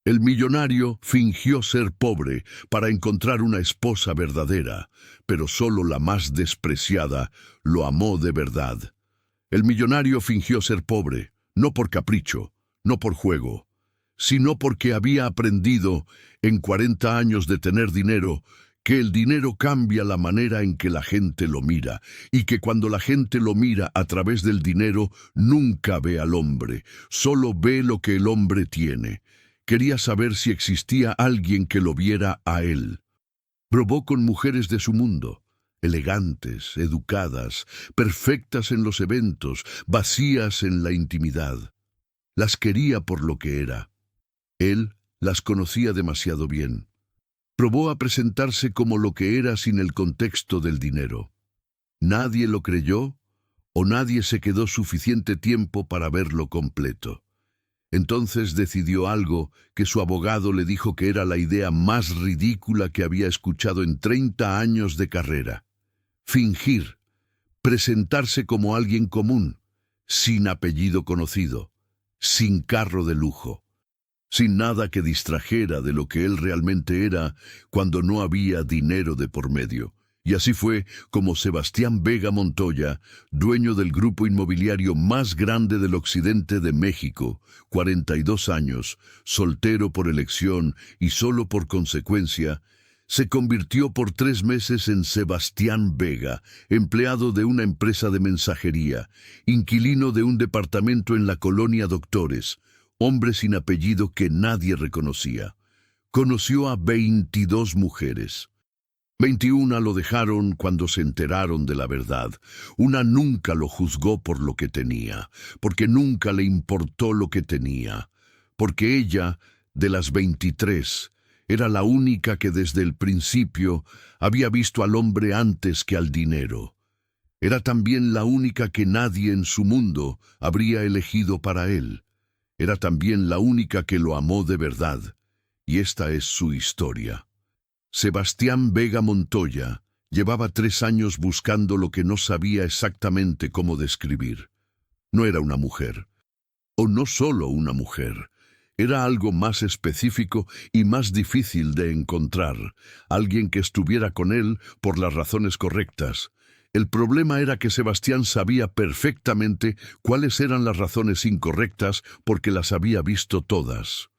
El millonario fingió ser pobre para encontrar una esposa verdadera, pero solo la más despreciada lo amó de verdad. El millonario fingió ser pobre, no por capricho, no por juego, sino porque había aprendido, en 40 años de tener dinero, que el dinero cambia la manera en que la gente lo mira, y que cuando la gente lo mira a través del dinero, nunca ve al hombre, solo ve lo que el hombre tiene. Quería saber si existía alguien que lo viera a él. Probó con mujeres de su mundo, elegantes, educadas, perfectas en los eventos, vacías en la intimidad. Las quería por lo que era. Él las conocía demasiado bien. Probó a presentarse como lo que era sin el contexto del dinero. Nadie lo creyó o nadie se quedó suficiente tiempo para verlo completo. Entonces decidió algo que su abogado le dijo que era la idea más ridícula que había escuchado en 30 años de carrera. Fingir, presentarse como alguien común, sin apellido conocido, sin carro de lujo, sin nada que distrajera de lo que él realmente era cuando no había dinero de por medio. Y así fue como Sebastián Vega Montoya, dueño del grupo inmobiliario más grande del occidente de México, 42 años, soltero por elección y solo por consecuencia, se convirtió por 3 meses en Sebastián Vega, empleado de una empresa de mensajería, inquilino de un departamento en la colonia Doctores, hombre sin apellido que nadie reconocía. Conoció a 22 mujeres. 21 lo dejaron cuando se enteraron de la verdad. Una nunca lo juzgó por lo que tenía, porque nunca le importó lo que tenía, porque ella, de las 23, era la única que desde el principio había visto al hombre antes que al dinero. Era también la única que nadie en su mundo habría elegido para él. Era también la única que lo amó de verdad, y esta es su historia. Sebastián Vega Montoya llevaba 3 años buscando lo que no sabía exactamente cómo describir. No era una mujer, o no solo una mujer, era algo más específico y más difícil de encontrar, alguien que estuviera con él por las razones correctas. El problema era que Sebastián sabía perfectamente cuáles eran las razones incorrectas porque las había visto todas.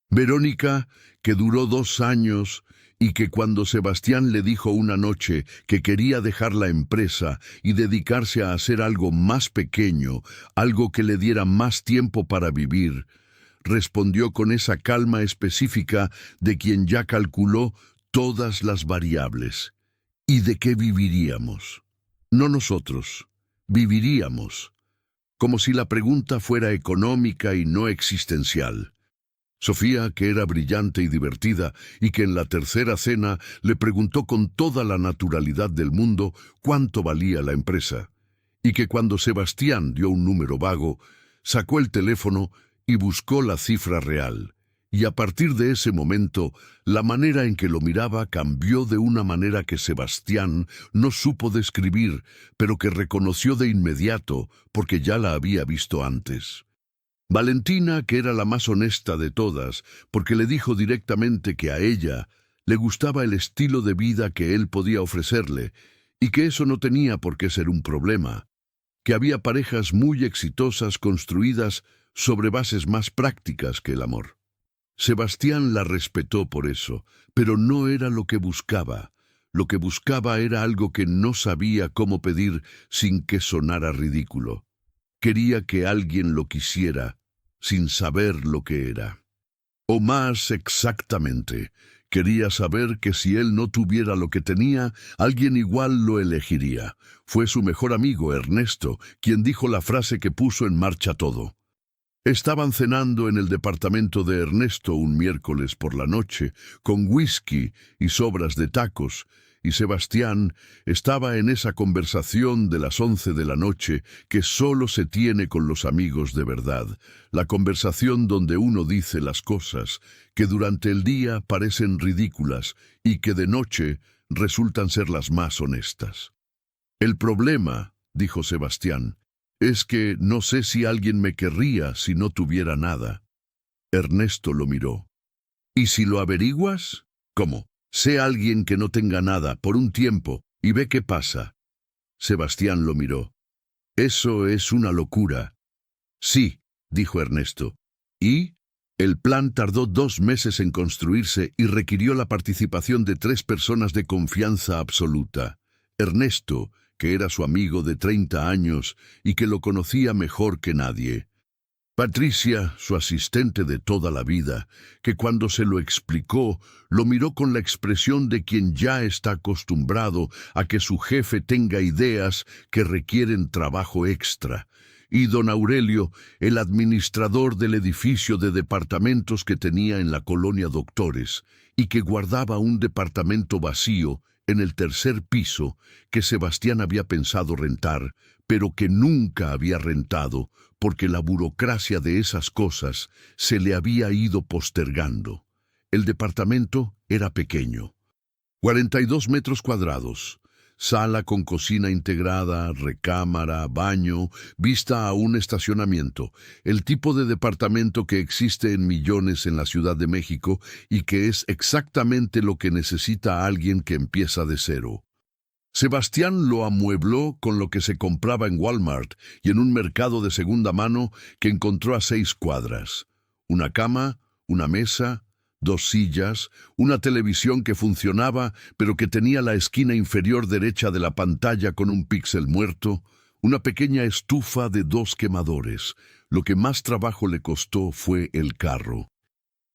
Verónica, que duró 2 años, y que cuando Sebastián le dijo una noche que quería dejar la empresa y dedicarse a hacer algo más pequeño, algo que le diera más tiempo para vivir, respondió con esa calma específica de quien ya calculó todas las variables. ¿Y de qué viviríamos? No nosotros, viviríamos, como si la pregunta fuera económica y no existencial. Sofía, que era brillante y divertida, y que en la tercera cena le preguntó con toda la naturalidad del mundo cuánto valía la empresa, y que cuando Sebastián dio un número vago, sacó el teléfono y buscó la cifra real. Y a partir de ese momento, la manera en que lo miraba cambió de una manera que Sebastián no supo describir, pero que reconoció de inmediato porque ya la había visto antes. Valentina, que era la más honesta de todas, porque le dijo directamente que a ella le gustaba el estilo de vida que él podía ofrecerle, y que eso no tenía por qué ser un problema, que había parejas muy exitosas construidas sobre bases más prácticas que el amor. Sebastián la respetó por eso, pero no era lo que buscaba. Lo que buscaba era algo que no sabía cómo pedir sin que sonara ridículo. Quería que alguien lo quisiera, sin saber lo que era. O más exactamente, quería saber que si él no tuviera lo que tenía, alguien igual lo elegiría. Fue su mejor amigo, Ernesto, quien dijo la frase que puso en marcha todo. Estaban cenando en el departamento de Ernesto un miércoles por la noche, con whisky y sobras de tacos, y Sebastián estaba en esa conversación de las 11 de la noche que solo se tiene con los amigos de verdad, la conversación donde uno dice las cosas que durante el día parecen ridículas y que de noche resultan ser las más honestas. El problema, dijo Sebastián, es que no sé si alguien me querría si no tuviera nada. Ernesto lo miró. ¿Y si lo averiguas? ¿Cómo? Sé alguien que no tenga nada por un tiempo y ve qué pasa. Sebastián lo miró. Eso es una locura. Sí, dijo Ernesto. ¿Y? El plan tardó 2 meses en construirse y requirió la participación de 3 personas de confianza absoluta. Ernesto, que era su amigo de 30 años y que lo conocía mejor que nadie. Patricia, su asistente de toda la vida, que cuando se lo explicó, lo miró con la expresión de quien ya está acostumbrado a que su jefe tenga ideas que requieren trabajo extra. Y don Aurelio, el administrador del edificio de departamentos que tenía en la colonia Doctores, y que guardaba un departamento vacío en el 3er piso que Sebastián había pensado rentar, pero que nunca había rentado, porque la burocracia de esas cosas se le había ido postergando. El departamento era pequeño. 42 metros cuadrados. Sala con cocina integrada, recámara, baño, vista a un estacionamiento. El tipo de departamento que existe en millones en la Ciudad de México y que es exactamente lo que necesita alguien que empieza de cero. Sebastián lo amuebló con lo que se compraba en Walmart y en un mercado de segunda mano que encontró a 6 cuadras. Una cama, una mesa, 2 sillas, una televisión que funcionaba pero que tenía la esquina inferior derecha de la pantalla con un píxel muerto, una pequeña estufa de 2 quemadores. Lo que más trabajo le costó fue el carro.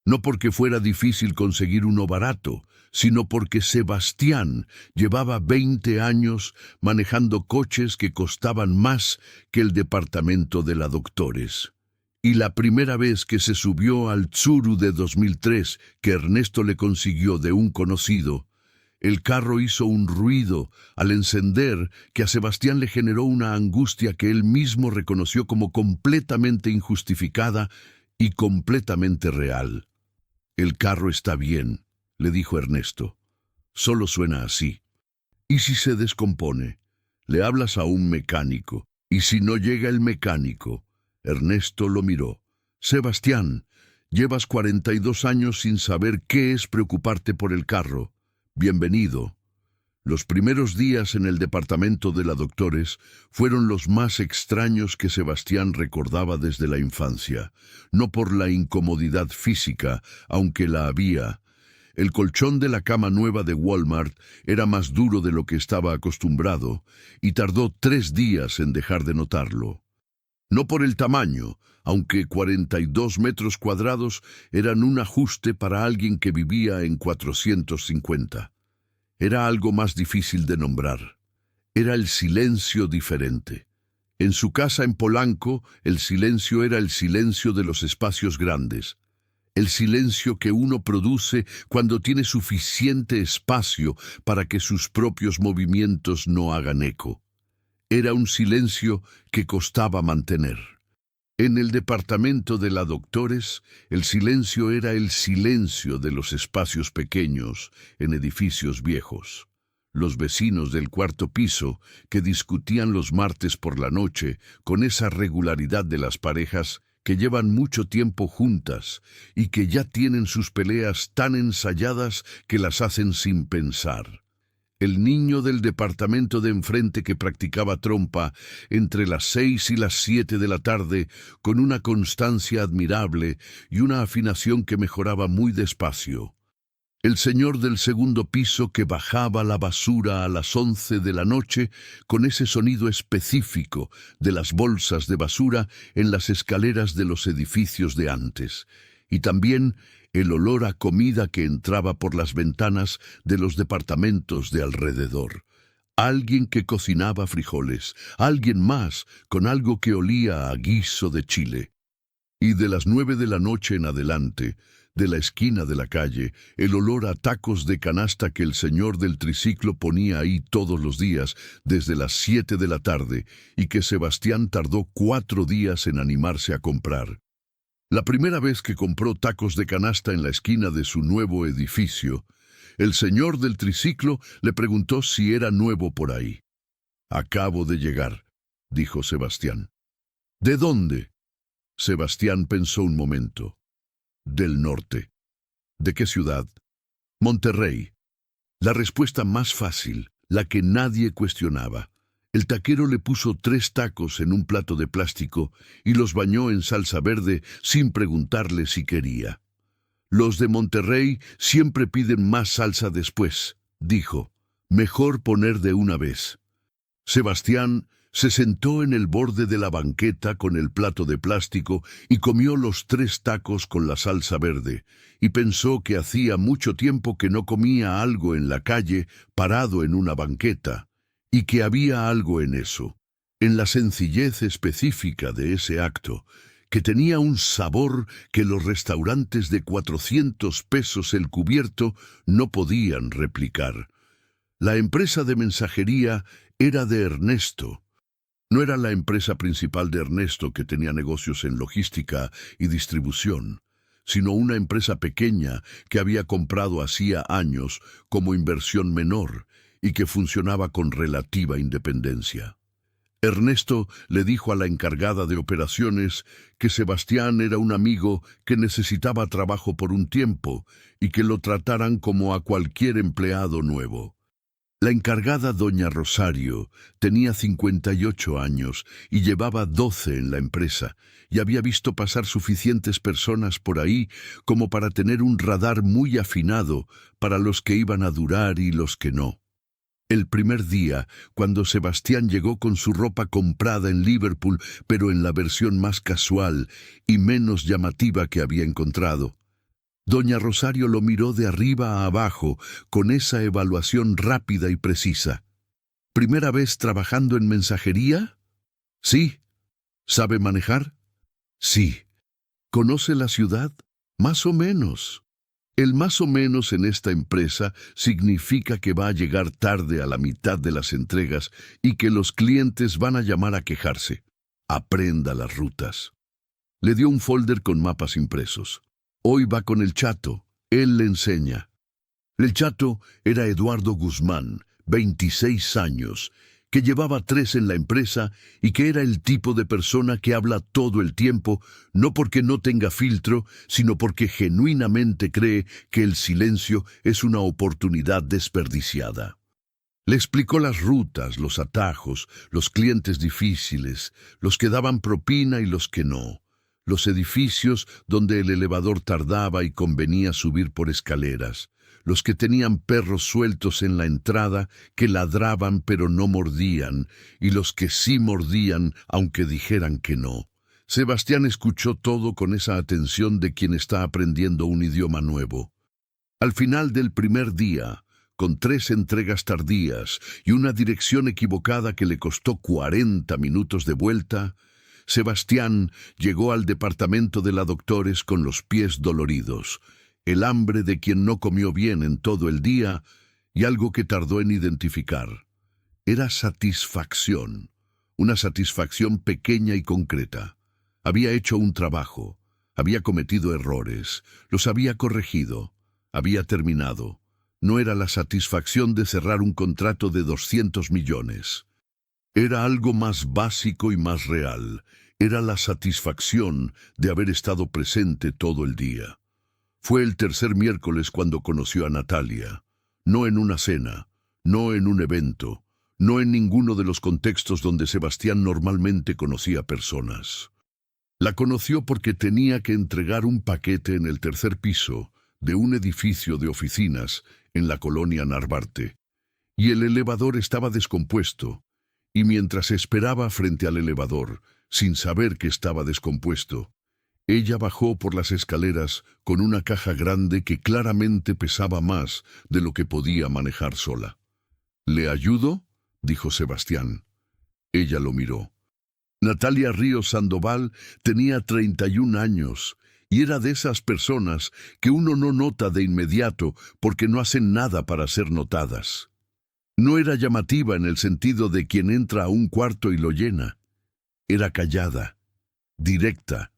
No porque fuera difícil conseguir uno barato, sino porque Sebastián llevaba 20 años manejando coches que costaban más que el departamento de la Doctores. Y la primera vez que se subió al Tsuru de 2003, que Ernesto le consiguió de un conocido, el carro hizo un ruido al encender que a Sebastián le generó una angustia que él mismo reconoció como completamente injustificada y completamente real. «El carro está bien», le dijo Ernesto. «Solo suena así. ¿Y si se descompone? Le hablas a un mecánico. ¿Y si no llega el mecánico?» Ernesto lo miró. «Sebastián, llevas 42 años sin saber qué es preocuparte por el carro. Bienvenido». Los primeros días en el departamento de la Doctores fueron los más extraños que Sebastián recordaba desde la infancia, no por la incomodidad física, aunque la había. El colchón de la cama nueva de Walmart era más duro de lo que estaba acostumbrado, y tardó 3 días en dejar de notarlo. No por el tamaño, aunque 42 metros cuadrados eran un ajuste para alguien que vivía en 450. Era algo más difícil de nombrar. Era el silencio diferente. En su casa en Polanco, el silencio era el silencio de los espacios grandes. El silencio que uno produce cuando tiene suficiente espacio para que sus propios movimientos no hagan eco. Era un silencio que costaba mantener. En el departamento de la Doctores, el silencio era el silencio de los espacios pequeños en edificios viejos. Los vecinos del 4.er piso, que discutían los martes por la noche con esa regularidad de las parejas que llevan mucho tiempo juntas y que ya tienen sus peleas tan ensayadas que las hacen sin pensar. El niño del departamento de enfrente que practicaba trompa entre las 6 y las 7 de la tarde con una constancia admirable y una afinación que mejoraba muy despacio. El señor del 2.er piso que bajaba la basura a las 11 de la noche con ese sonido específico de las bolsas de basura en las escaleras de los edificios de antes. Y también el olor a comida que entraba por las ventanas de los departamentos de alrededor. Alguien que cocinaba frijoles, alguien más con algo que olía a guiso de chile. Y de las 9 de la noche en adelante, de la esquina de la calle, el olor a tacos de canasta que el señor del triciclo ponía ahí todos los días desde las 7 de la tarde y que Sebastián tardó 4 días en animarse a comprar. La primera vez que compró tacos de canasta en la esquina de su nuevo edificio, el señor del triciclo le preguntó si era nuevo por ahí. «Acabo de llegar», dijo Sebastián. «¿De dónde?» Sebastián pensó un momento. «Del norte». ¿De qué ciudad? Monterrey. La respuesta más fácil, la que nadie cuestionaba. El taquero le puso 3 tacos en un plato de plástico y los bañó en salsa verde sin preguntarle si quería. Los de Monterrey siempre piden más salsa después, dijo. Mejor poner de una vez. Sebastián se sentó en el borde de la banqueta con el plato de plástico y comió los 3 tacos con la salsa verde, y pensó que hacía mucho tiempo que no comía algo en la calle, parado en una banqueta, y que había algo en eso, en la sencillez específica de ese acto, que tenía un sabor que los restaurantes de 400 pesos el cubierto no podían replicar. La empresa de mensajería era de Ernesto. No era la empresa principal de Ernesto, que tenía negocios en logística y distribución, sino una empresa pequeña que había comprado hacía años como inversión menor y que funcionaba con relativa independencia. Ernesto le dijo a la encargada de operaciones que Sebastián era un amigo que necesitaba trabajo por un tiempo y que lo trataran como a cualquier empleado nuevo. La encargada, doña Rosario, tenía 58 años y llevaba 12 en la empresa, y había visto pasar suficientes personas por ahí como para tener un radar muy afinado para los que iban a durar y los que no. El primer día, cuando Sebastián llegó con su ropa comprada en Liverpool, pero en la versión más casual y menos llamativa que había encontrado, doña Rosario lo miró de arriba a abajo con esa evaluación rápida y precisa. ¿Primera vez trabajando en mensajería? Sí. ¿Sabe manejar? Sí. ¿Conoce la ciudad? Más o menos. El más o menos en esta empresa significa que va a llegar tarde a la mitad de las entregas y que los clientes van a llamar a quejarse. Aprenda las rutas. Le dio un folder con mapas impresos. Hoy va con el chato, él le enseña. El chato era Eduardo Guzmán, 26 años, que llevaba 3 en la empresa y que era el tipo de persona que habla todo el tiempo, no porque no tenga filtro, sino porque genuinamente cree que el silencio es una oportunidad desperdiciada. Le explicó las rutas, los atajos, los clientes difíciles, los que daban propina y los que no. Los edificios donde el elevador tardaba y convenía subir por escaleras, los que tenían perros sueltos en la entrada que ladraban pero no mordían, y los que sí mordían aunque dijeran que no. Sebastián escuchó todo con esa atención de quien está aprendiendo un idioma nuevo. Al final del primer día, con 3 entregas tardías y una dirección equivocada que le costó 40 minutos de vuelta, Sebastián llegó al departamento de la doctores con los pies doloridos, el hambre de quien no comió bien en todo el día y algo que tardó en identificar. Era satisfacción, una satisfacción pequeña y concreta. Había hecho un trabajo, había cometido errores, los había corregido, había terminado. No era la satisfacción de cerrar un contrato de 200 millones. Era algo más básico y más real. Era la satisfacción de haber estado presente todo el día. Fue el tercer miércoles cuando conoció a Natalia. No en una cena, no en un evento, no en ninguno de los contextos donde Sebastián normalmente conocía personas. La conoció porque tenía que entregar un paquete en el 3er piso de un edificio de oficinas en la colonia Narvarte, y el elevador estaba descompuesto, y mientras esperaba frente al elevador, sin saber que estaba descompuesto, ella bajó por las escaleras con una caja grande que claramente pesaba más de lo que podía manejar sola. ¿Le ayudo?, dijo Sebastián. Ella lo miró. Natalia Ríos Sandoval tenía 31 años y era de esas personas que uno no nota de inmediato porque no hacen nada para ser notadas. No era llamativa en el sentido de quien entra a un cuarto y lo llena. Era callada, directa,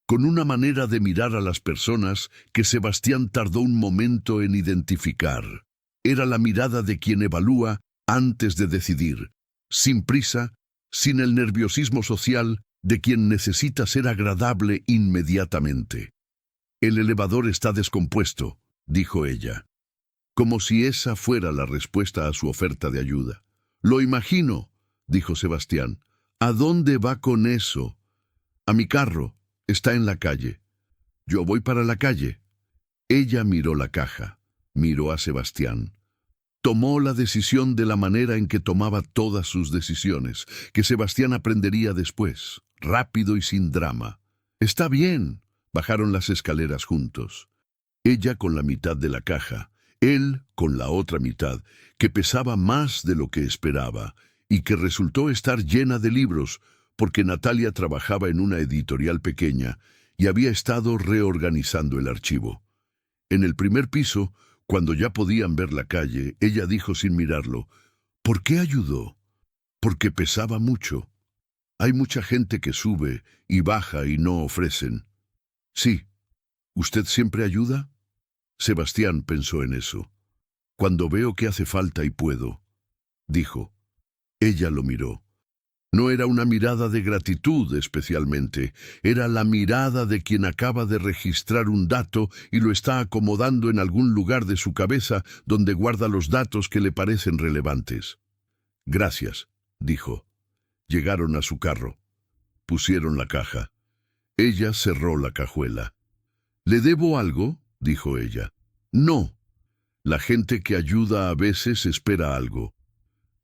con una manera de mirar a las personas que Sebastián tardó un momento en identificar. Era la mirada de quien evalúa antes de decidir, sin prisa, sin el nerviosismo social de quien necesita ser agradable inmediatamente. El elevador está descompuesto, dijo ella, como si esa fuera la respuesta a su oferta de ayuda. Lo imagino, dijo Sebastián. ¿A dónde va con eso? A mi carro. Está en la calle. Yo voy para la calle. Ella miró la caja, miró a Sebastián. Tomó la decisión de la manera en que tomaba todas sus decisiones, que Sebastián aprendería después, rápido y sin drama. Está bien. Bajaron las escaleras juntos. Ella con la mitad de la caja, él con la otra mitad, que pesaba más de lo que esperaba y que resultó estar llena de libros, porque Natalia trabajaba en una editorial pequeña y había estado reorganizando el archivo. En el primer piso, cuando ya podían ver la calle, ella dijo sin mirarlo, ¿por qué ayudó? Porque pesaba mucho. Hay mucha gente que sube y baja y no ofrecen. Sí. ¿Usted siempre ayuda? Sebastián pensó en eso. Cuando veo que hace falta y puedo, dijo. Ella lo miró. No era una mirada de gratitud especialmente, era la mirada de quien acaba de registrar un dato y lo está acomodando en algún lugar de su cabeza donde guarda los datos que le parecen relevantes. Gracias, dijo. Llegaron a su carro. Pusieron la caja. Ella cerró la cajuela. ¿Le debo algo?, dijo ella. No. La gente que ayuda a veces espera algo.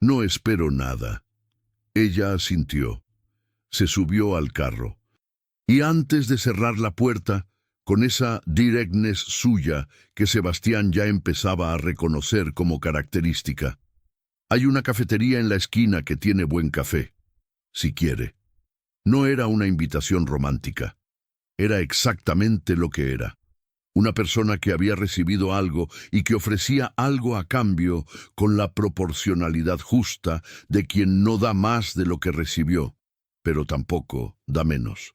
No espero nada. Ella asintió. Se subió al carro. Y antes de cerrar la puerta, con esa directness suya que Sebastián ya empezaba a reconocer como característica, hay una cafetería en la esquina que tiene buen café, si quiere. No era una invitación romántica. Era exactamente lo que era. Una persona que había recibido algo y que ofrecía algo a cambio con la proporcionalidad justa de quien no da más de lo que recibió, pero tampoco da menos.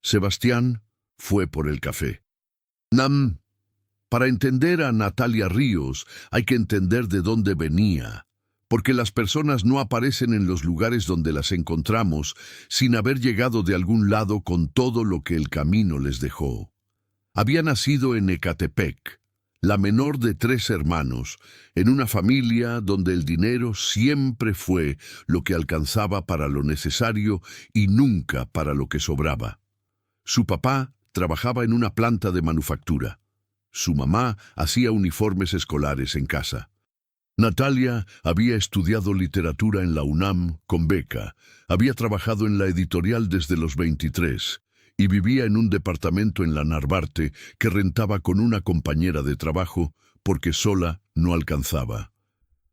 Sebastián fue por el café. Para entender a Natalia Ríos hay que entender de dónde venía, porque las personas no aparecen en los lugares donde las encontramos sin haber llegado de algún lado con todo lo que el camino les dejó. Había nacido en Ecatepec, la menor de 3 hermanos, en una familia donde el dinero siempre fue lo que alcanzaba para lo necesario y nunca para lo que sobraba. Su papá trabajaba en una planta de manufactura. Su mamá hacía uniformes escolares en casa. Natalia había estudiado literatura en la UNAM con beca, había trabajado en la editorial desde los 23 y vivía en un departamento en la Narvarte que rentaba con una compañera de trabajo porque sola no alcanzaba.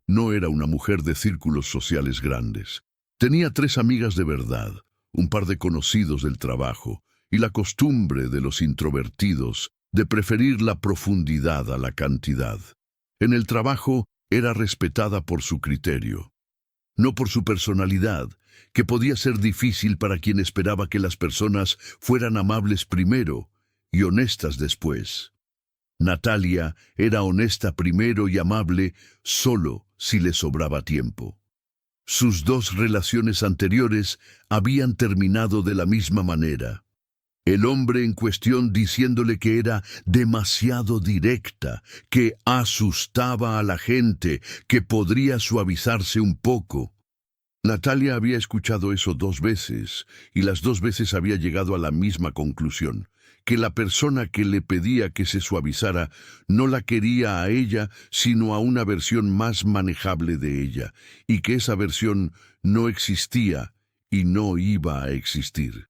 No era una mujer de círculos sociales grandes. Tenía 3 amigas de verdad, un par de conocidos del trabajo y la costumbre de los introvertidos de preferir la profundidad a la cantidad. En el trabajo era respetada por su criterio, no por su personalidad, que podía ser difícil para quien esperaba que las personas fueran amables primero y honestas después. Natalia era honesta primero y amable solo si le sobraba tiempo. Sus 2 relaciones anteriores habían terminado de la misma manera. El hombre en cuestión diciéndole que era demasiado directa, que asustaba a la gente, que podría suavizarse un poco. Natalia había escuchado eso 2 veces, y las 2 veces había llegado a la misma conclusión, que la persona que le pedía que se suavizara no la quería a ella, sino a una versión más manejable de ella, y que esa versión no existía y no iba a existir.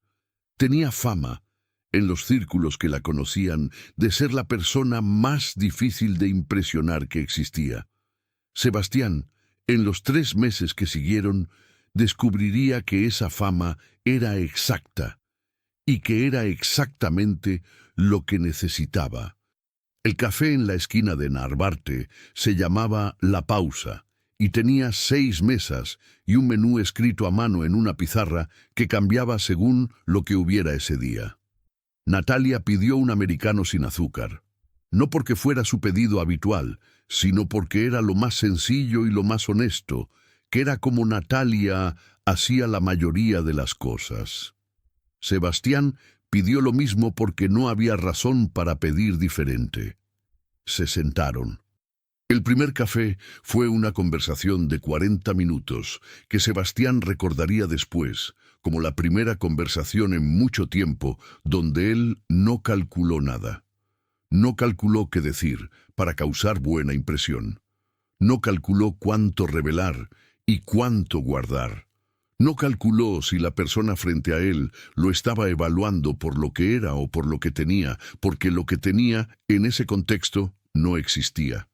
Tenía fama, en los círculos que la conocían, de ser la persona más difícil de impresionar que existía. Sebastián, en los 3 meses que siguieron, descubriría que esa fama era exacta y que era exactamente lo que necesitaba. El café en la esquina de Narvarte se llamaba La Pausa y tenía 6 mesas y un menú escrito a mano en una pizarra que cambiaba según lo que hubiera ese día. Natalia pidió un americano sin azúcar, no porque fuera su pedido habitual, sino porque era lo más sencillo y lo más honesto, que era como Natalia hacía la mayoría de las cosas. Sebastián Pidió lo mismo porque no había razón para pedir diferente. Se sentaron. El primer café fue una conversación de 40 minutos que Sebastián recordaría después como la primera conversación en mucho tiempo donde él no calculó nada. No calculó qué decir para causar buena impresión. No calculó cuánto revelar y cuánto guardar. No calculó si la persona frente a él lo estaba evaluando por lo que era o por lo que tenía, porque lo que tenía en ese contexto no existía.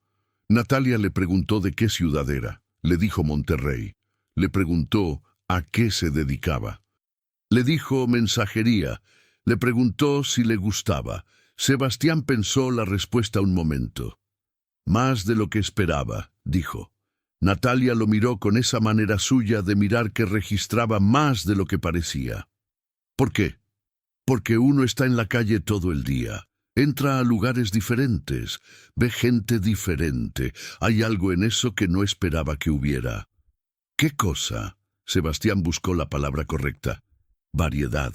Natalia le preguntó de qué ciudad era. Le dijo Monterrey. Le preguntó a qué se dedicaba. Le dijo mensajería. Le preguntó si le gustaba. Sebastián pensó la respuesta un momento. Más de lo que esperaba, dijo. Natalia lo miró con esa manera suya de mirar que registraba más de lo que parecía. ¿Por qué? Porque uno está en la calle todo el día. Entra a lugares diferentes, ve gente diferente. Hay algo en eso que no esperaba que hubiera. ¿Qué cosa? Sebastián buscó la palabra correcta. Variedad,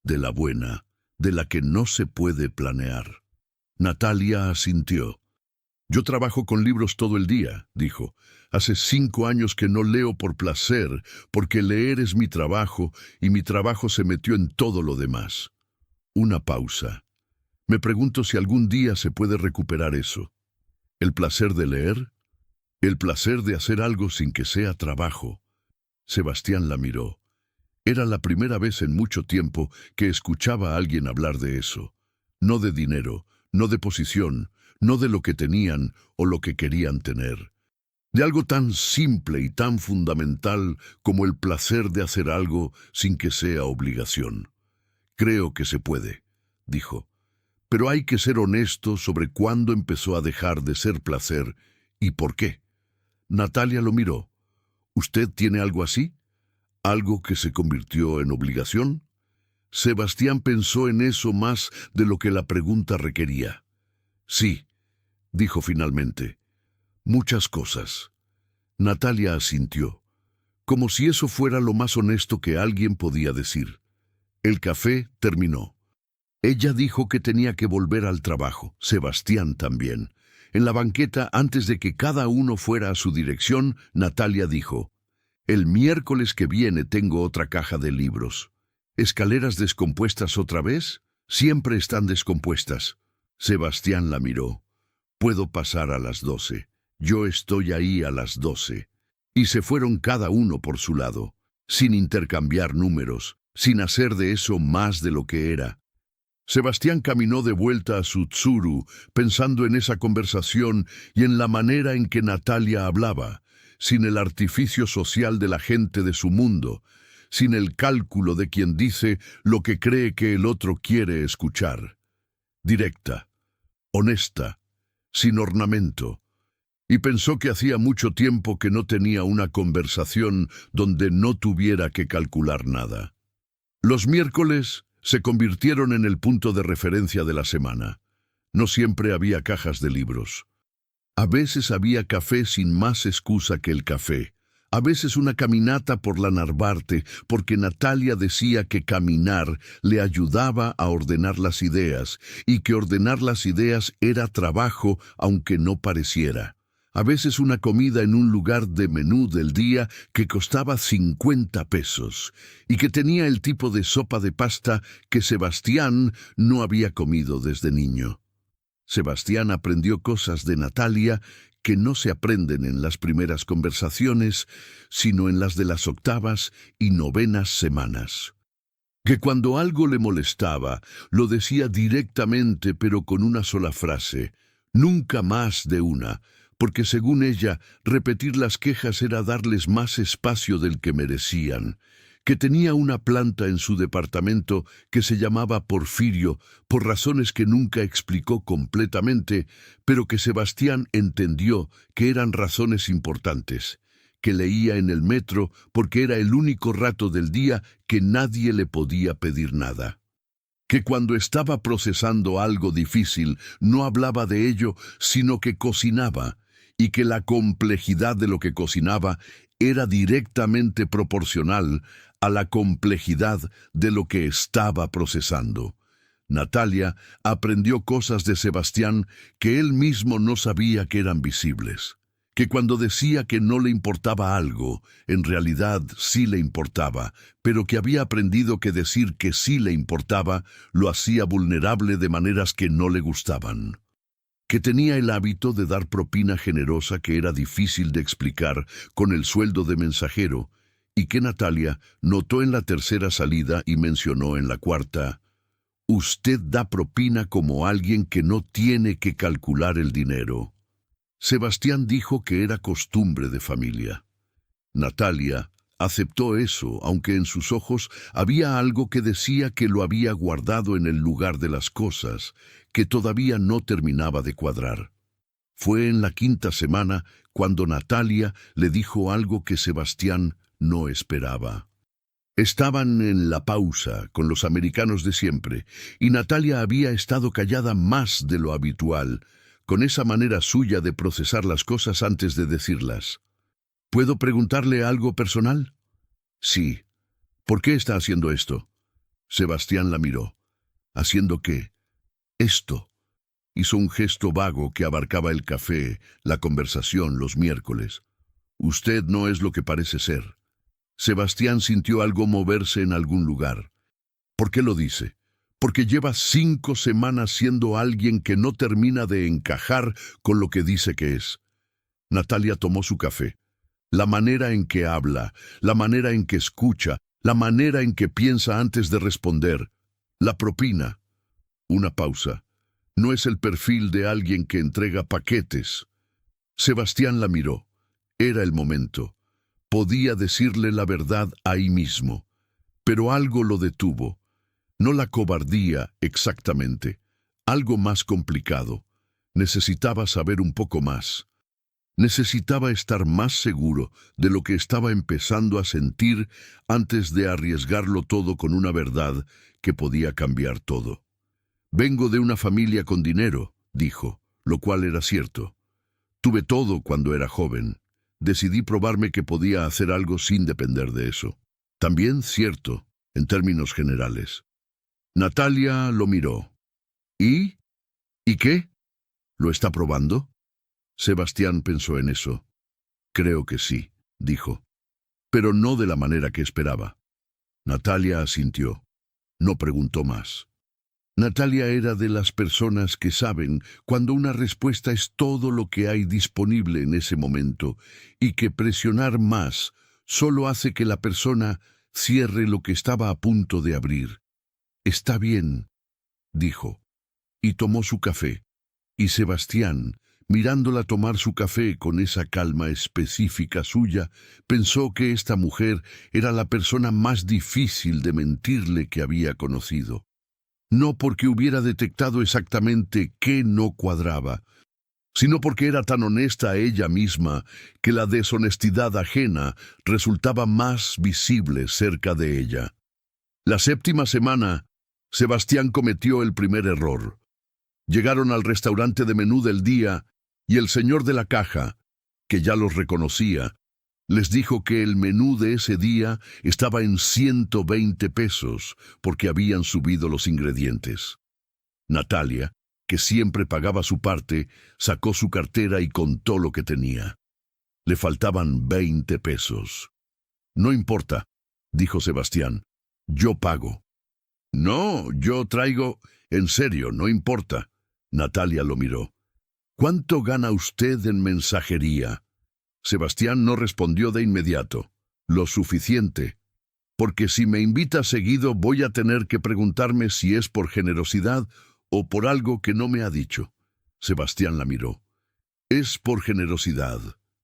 de la buena, de la que no se puede planear. Natalia asintió. Yo trabajo con libros todo el día, dijo. Hace 5 años que no leo por placer, porque leer es mi trabajo y mi trabajo se metió en todo lo demás. Una pausa. Me pregunto si algún día se puede recuperar eso. ¿El placer de leer? ¿El placer de hacer algo sin que sea trabajo? Sebastián la miró. Era la primera vez en mucho tiempo que escuchaba a alguien hablar de eso. No de dinero, no de posición, no de lo que tenían o lo que querían tener. De algo tan simple y tan fundamental como el placer de hacer algo sin que sea obligación. Creo que se puede, dijo. Pero hay que ser honesto sobre cuándo empezó a dejar de ser placer y por qué. Natalia lo miró. ¿Usted tiene algo así? ¿Algo que se convirtió en obligación? Sebastián pensó en eso más de lo que la pregunta requería. Sí, dijo finalmente. Muchas cosas. Natalia asintió, como si eso fuera lo más honesto que alguien podía decir. El café terminó. Ella dijo que tenía que volver al trabajo, Sebastián también. En la banqueta, antes de que cada uno fuera a su dirección, Natalia dijo, «El miércoles que viene tengo otra caja de libros». ¿Escaleras descompuestas otra vez? Siempre están descompuestas. Sebastián la miró. «Puedo pasar a las 12. Yo estoy ahí a las 12». Y se fueron cada uno por su lado, sin intercambiar números, sin hacer de eso más de lo que era. Sebastián caminó de vuelta a su tsuru, pensando en esa conversación y en la manera en que Natalia hablaba, sin el artificio social de la gente de su mundo, sin el cálculo de quien dice lo que cree que el otro quiere escuchar. Directa, honesta, sin ornamento. Y pensó que hacía mucho tiempo que no tenía una conversación donde no tuviera que calcular nada. Los miércoles se convirtieron en el punto de referencia de la semana. No siempre había cajas de libros. A veces había café sin más excusa que el café. A veces una caminata por la Narvarte, porque Natalia decía que caminar le ayudaba a ordenar las ideas, y que ordenar las ideas era trabajo aunque no pareciera. A veces una comida en un lugar de menú del día que costaba 50 pesos y que tenía el tipo de sopa de pasta que Sebastián no había comido desde niño. Sebastián aprendió cosas de Natalia que no se aprenden en las primeras conversaciones, sino en las de las 8ª y 9ª semanas. Que cuando algo le molestaba, lo decía directamente pero con una sola frase, nunca más de una, porque según ella, repetir las quejas era darles más espacio del que merecían, que tenía una planta en su departamento que se llamaba Porfirio, por razones que nunca explicó completamente, pero que Sebastián entendió que eran razones importantes, que leía en el metro porque era el único rato del día que nadie le podía pedir nada. Que cuando estaba procesando algo difícil no hablaba de ello, sino que cocinaba, y que la complejidad de lo que cocinaba era directamente proporcional a la complejidad de lo que estaba procesando. Natalia aprendió cosas de Sebastián que él mismo no sabía que eran visibles. Que cuando decía que no le importaba algo, en realidad sí le importaba, pero que había aprendido que decir que sí le importaba lo hacía vulnerable de maneras que no le gustaban. Que tenía el hábito de dar propina generosa que era difícil de explicar con el sueldo de mensajero, y que Natalia notó en la tercera salida y mencionó en la cuarta: «Usted da propina como alguien que no tiene que calcular el dinero». Sebastián dijo que era costumbre de familia. Natalia aceptó eso, aunque en sus ojos había algo que decía que lo había guardado en el lugar de las cosas, que todavía no terminaba de cuadrar. Fue en la quinta semana cuando Natalia le dijo algo que Sebastián no esperaba. Estaban en la pausa con los americanos de siempre, y Natalia había estado callada más de lo habitual, con esa manera suya de procesar las cosas antes de decirlas. ¿Puedo preguntarle algo personal? Sí. ¿Por qué está haciendo esto? Sebastián la miró. ¿Haciendo qué? Esto. Hizo un gesto vago que abarcaba el café, la conversación, los miércoles. Usted no es lo que parece ser. Sebastián sintió algo moverse en algún lugar. ¿Por qué lo dice? Porque lleva 5 semanas siendo alguien que no termina de encajar con lo que dice que es. Natalia tomó su café. La manera en que habla, la manera en que escucha, la manera en que piensa antes de responder. La propina. Una pausa. No es el perfil de alguien que entrega paquetes. Sebastián la miró. Era el momento. Podía decirle la verdad ahí mismo. Pero algo lo detuvo. No la cobardía exactamente. Algo más complicado. Necesitaba saber un poco más. Necesitaba estar más seguro de lo que estaba empezando a sentir antes de arriesgarlo todo con una verdad que podía cambiar todo. Vengo de una familia con dinero, dijo, lo cual era cierto. Tuve todo cuando era joven. Decidí probarme que podía hacer algo sin depender de eso. También cierto, en términos generales. Natalia lo miró. ¿Y? ¿Y qué? ¿Lo está probando? Sebastián pensó en eso. Creo que sí, dijo. Pero no de la manera que esperaba. Natalia asintió. No preguntó más. Natalia era de las personas que saben cuando una respuesta es todo lo que hay disponible en ese momento y que presionar más solo hace que la persona cierre lo que estaba a punto de abrir. Está bien, dijo, y tomó su café. Y Sebastián, mirándola tomar su café con esa calma específica suya, pensó que esta mujer era la persona más difícil de mentirle que había conocido. No porque hubiera detectado exactamente qué no cuadraba, sino porque era tan honesta ella misma que la deshonestidad ajena resultaba más visible cerca de ella. La séptima semana, Sebastián cometió el primer error. Llegaron al restaurante de menú del día y el señor de la caja, que ya los reconocía, les dijo que el menú de ese día estaba en 120 pesos porque habían subido los ingredientes. Natalia, que siempre pagaba su parte, sacó su cartera y contó lo que tenía. Le faltaban 20 pesos. No importa, dijo Sebastián, yo pago. No, yo traigo... En serio, no importa. Natalia lo miró. ¿Cuánto gana usted en mensajería? Sebastián no respondió de inmediato. Lo suficiente. Porque si me invita seguido voy a tener que preguntarme si es por generosidad o por algo que no me ha dicho. Sebastián la miró. Es por generosidad,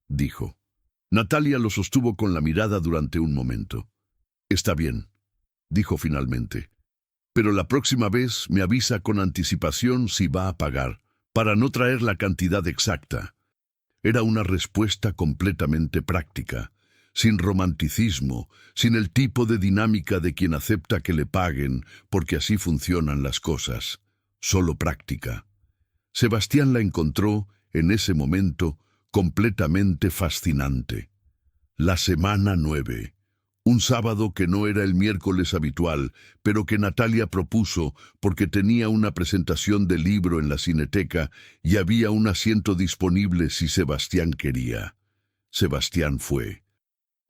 dijo. Natalia lo sostuvo con la mirada durante un momento. Está bien, dijo finalmente. Pero la próxima vez me avisa con anticipación si va a pagar, para no traer la cantidad exacta. Era una respuesta completamente práctica, sin romanticismo, sin el tipo de dinámica de quien acepta que le paguen, porque así funcionan las cosas. Solo práctica. Sebastián la encontró, en ese momento, completamente fascinante. La semana 9. Un sábado que no era el miércoles habitual, pero que Natalia propuso porque tenía una presentación de libro en la Cineteca y había un asiento disponible si Sebastián quería. Sebastián fue.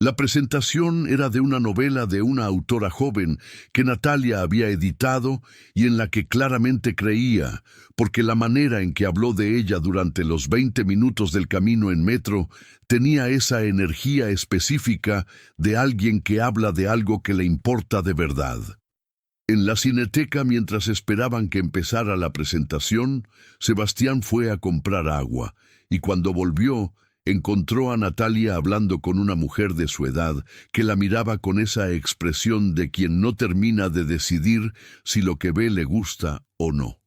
La presentación era de una novela de una autora joven que Natalia había editado y en la que claramente creía, porque la manera en que habló de ella durante los 20 minutos del camino en metro tenía esa energía específica de alguien que habla de algo que le importa de verdad. En la Cineteca, mientras esperaban que empezara la presentación, Sebastián fue a comprar agua, y cuando volvió, encontró a Natalia hablando con una mujer de su edad que la miraba con esa expresión de quien no termina de decidir si lo que ve le gusta o no.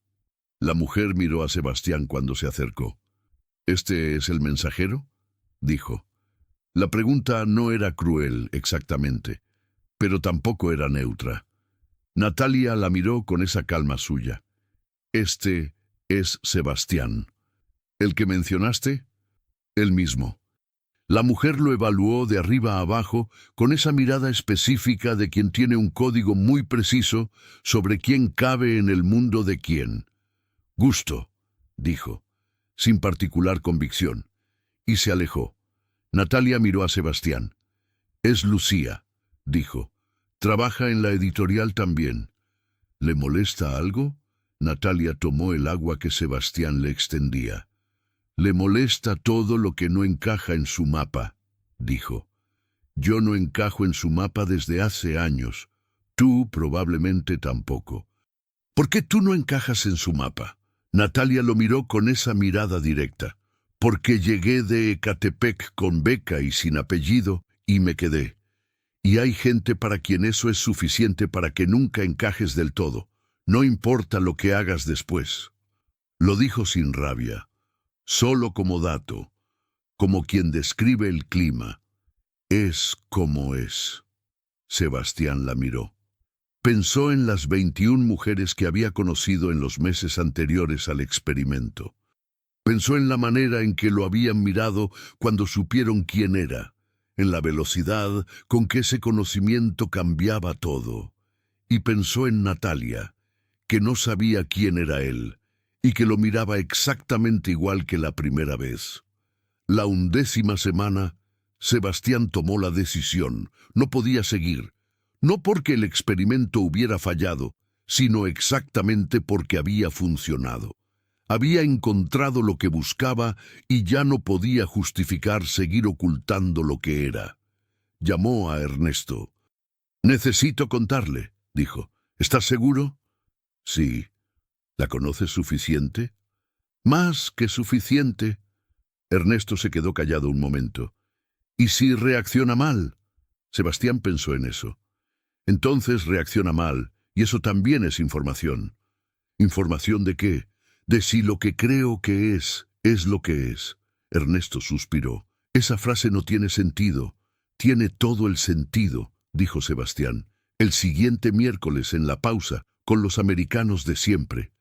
La mujer miró a Sebastián cuando se acercó. ¿Este es el mensajero?, dijo. La pregunta no era cruel exactamente, pero tampoco era neutra. Natalia la miró con esa calma suya. Este es Sebastián. ¿El que mencionaste? El mismo. La mujer lo evaluó de arriba a abajo con esa mirada específica de quien tiene un código muy preciso sobre quién cabe en el mundo de quién. Gusto, dijo, sin particular convicción, y se alejó. Natalia miró a Sebastián. Es Lucía, dijo. Trabaja en la editorial también. ¿Le molesta algo? Natalia tomó el agua que Sebastián le extendía. Le molesta todo lo que no encaja en su mapa, dijo. Yo no encajo en su mapa desde hace años. Tú probablemente tampoco. ¿Por qué tú no encajas en su mapa? Natalia lo miró con esa mirada directa. Porque llegué de Ecatepec con beca y sin apellido y me quedé. Y hay gente para quien eso es suficiente para que nunca encajes del todo. No importa lo que hagas después. Lo dijo sin rabia. Solo como dato, como quien describe el clima. Es como es. Sebastián la miró. Pensó en las 21 mujeres que había conocido en los meses anteriores al experimento. Pensó en la manera en que lo habían mirado cuando supieron quién era, en la velocidad con que ese conocimiento cambiaba todo. Y pensó en Natalia, que no sabía quién era él, y que lo miraba exactamente igual que la primera vez. La 11ª semana, Sebastián tomó la decisión. No podía seguir, no porque el experimento hubiera fallado, sino exactamente porque había funcionado. Había encontrado lo que buscaba y ya no podía justificar seguir ocultando lo que era. Llamó a Ernesto. «Necesito contarle», dijo. «¿Estás seguro?» «Sí». ¿La conoces suficiente?» «Más que suficiente». Ernesto se quedó callado un momento. «¿Y si reacciona mal?» Sebastián pensó en eso. «Entonces reacciona mal, y eso también es información». «¿Información de qué?» «De si lo que creo que es lo que es». Ernesto suspiró. «Esa frase no tiene sentido». «Tiene todo el sentido», dijo Sebastián. «El siguiente miércoles en la pausa, con los americanos de siempre».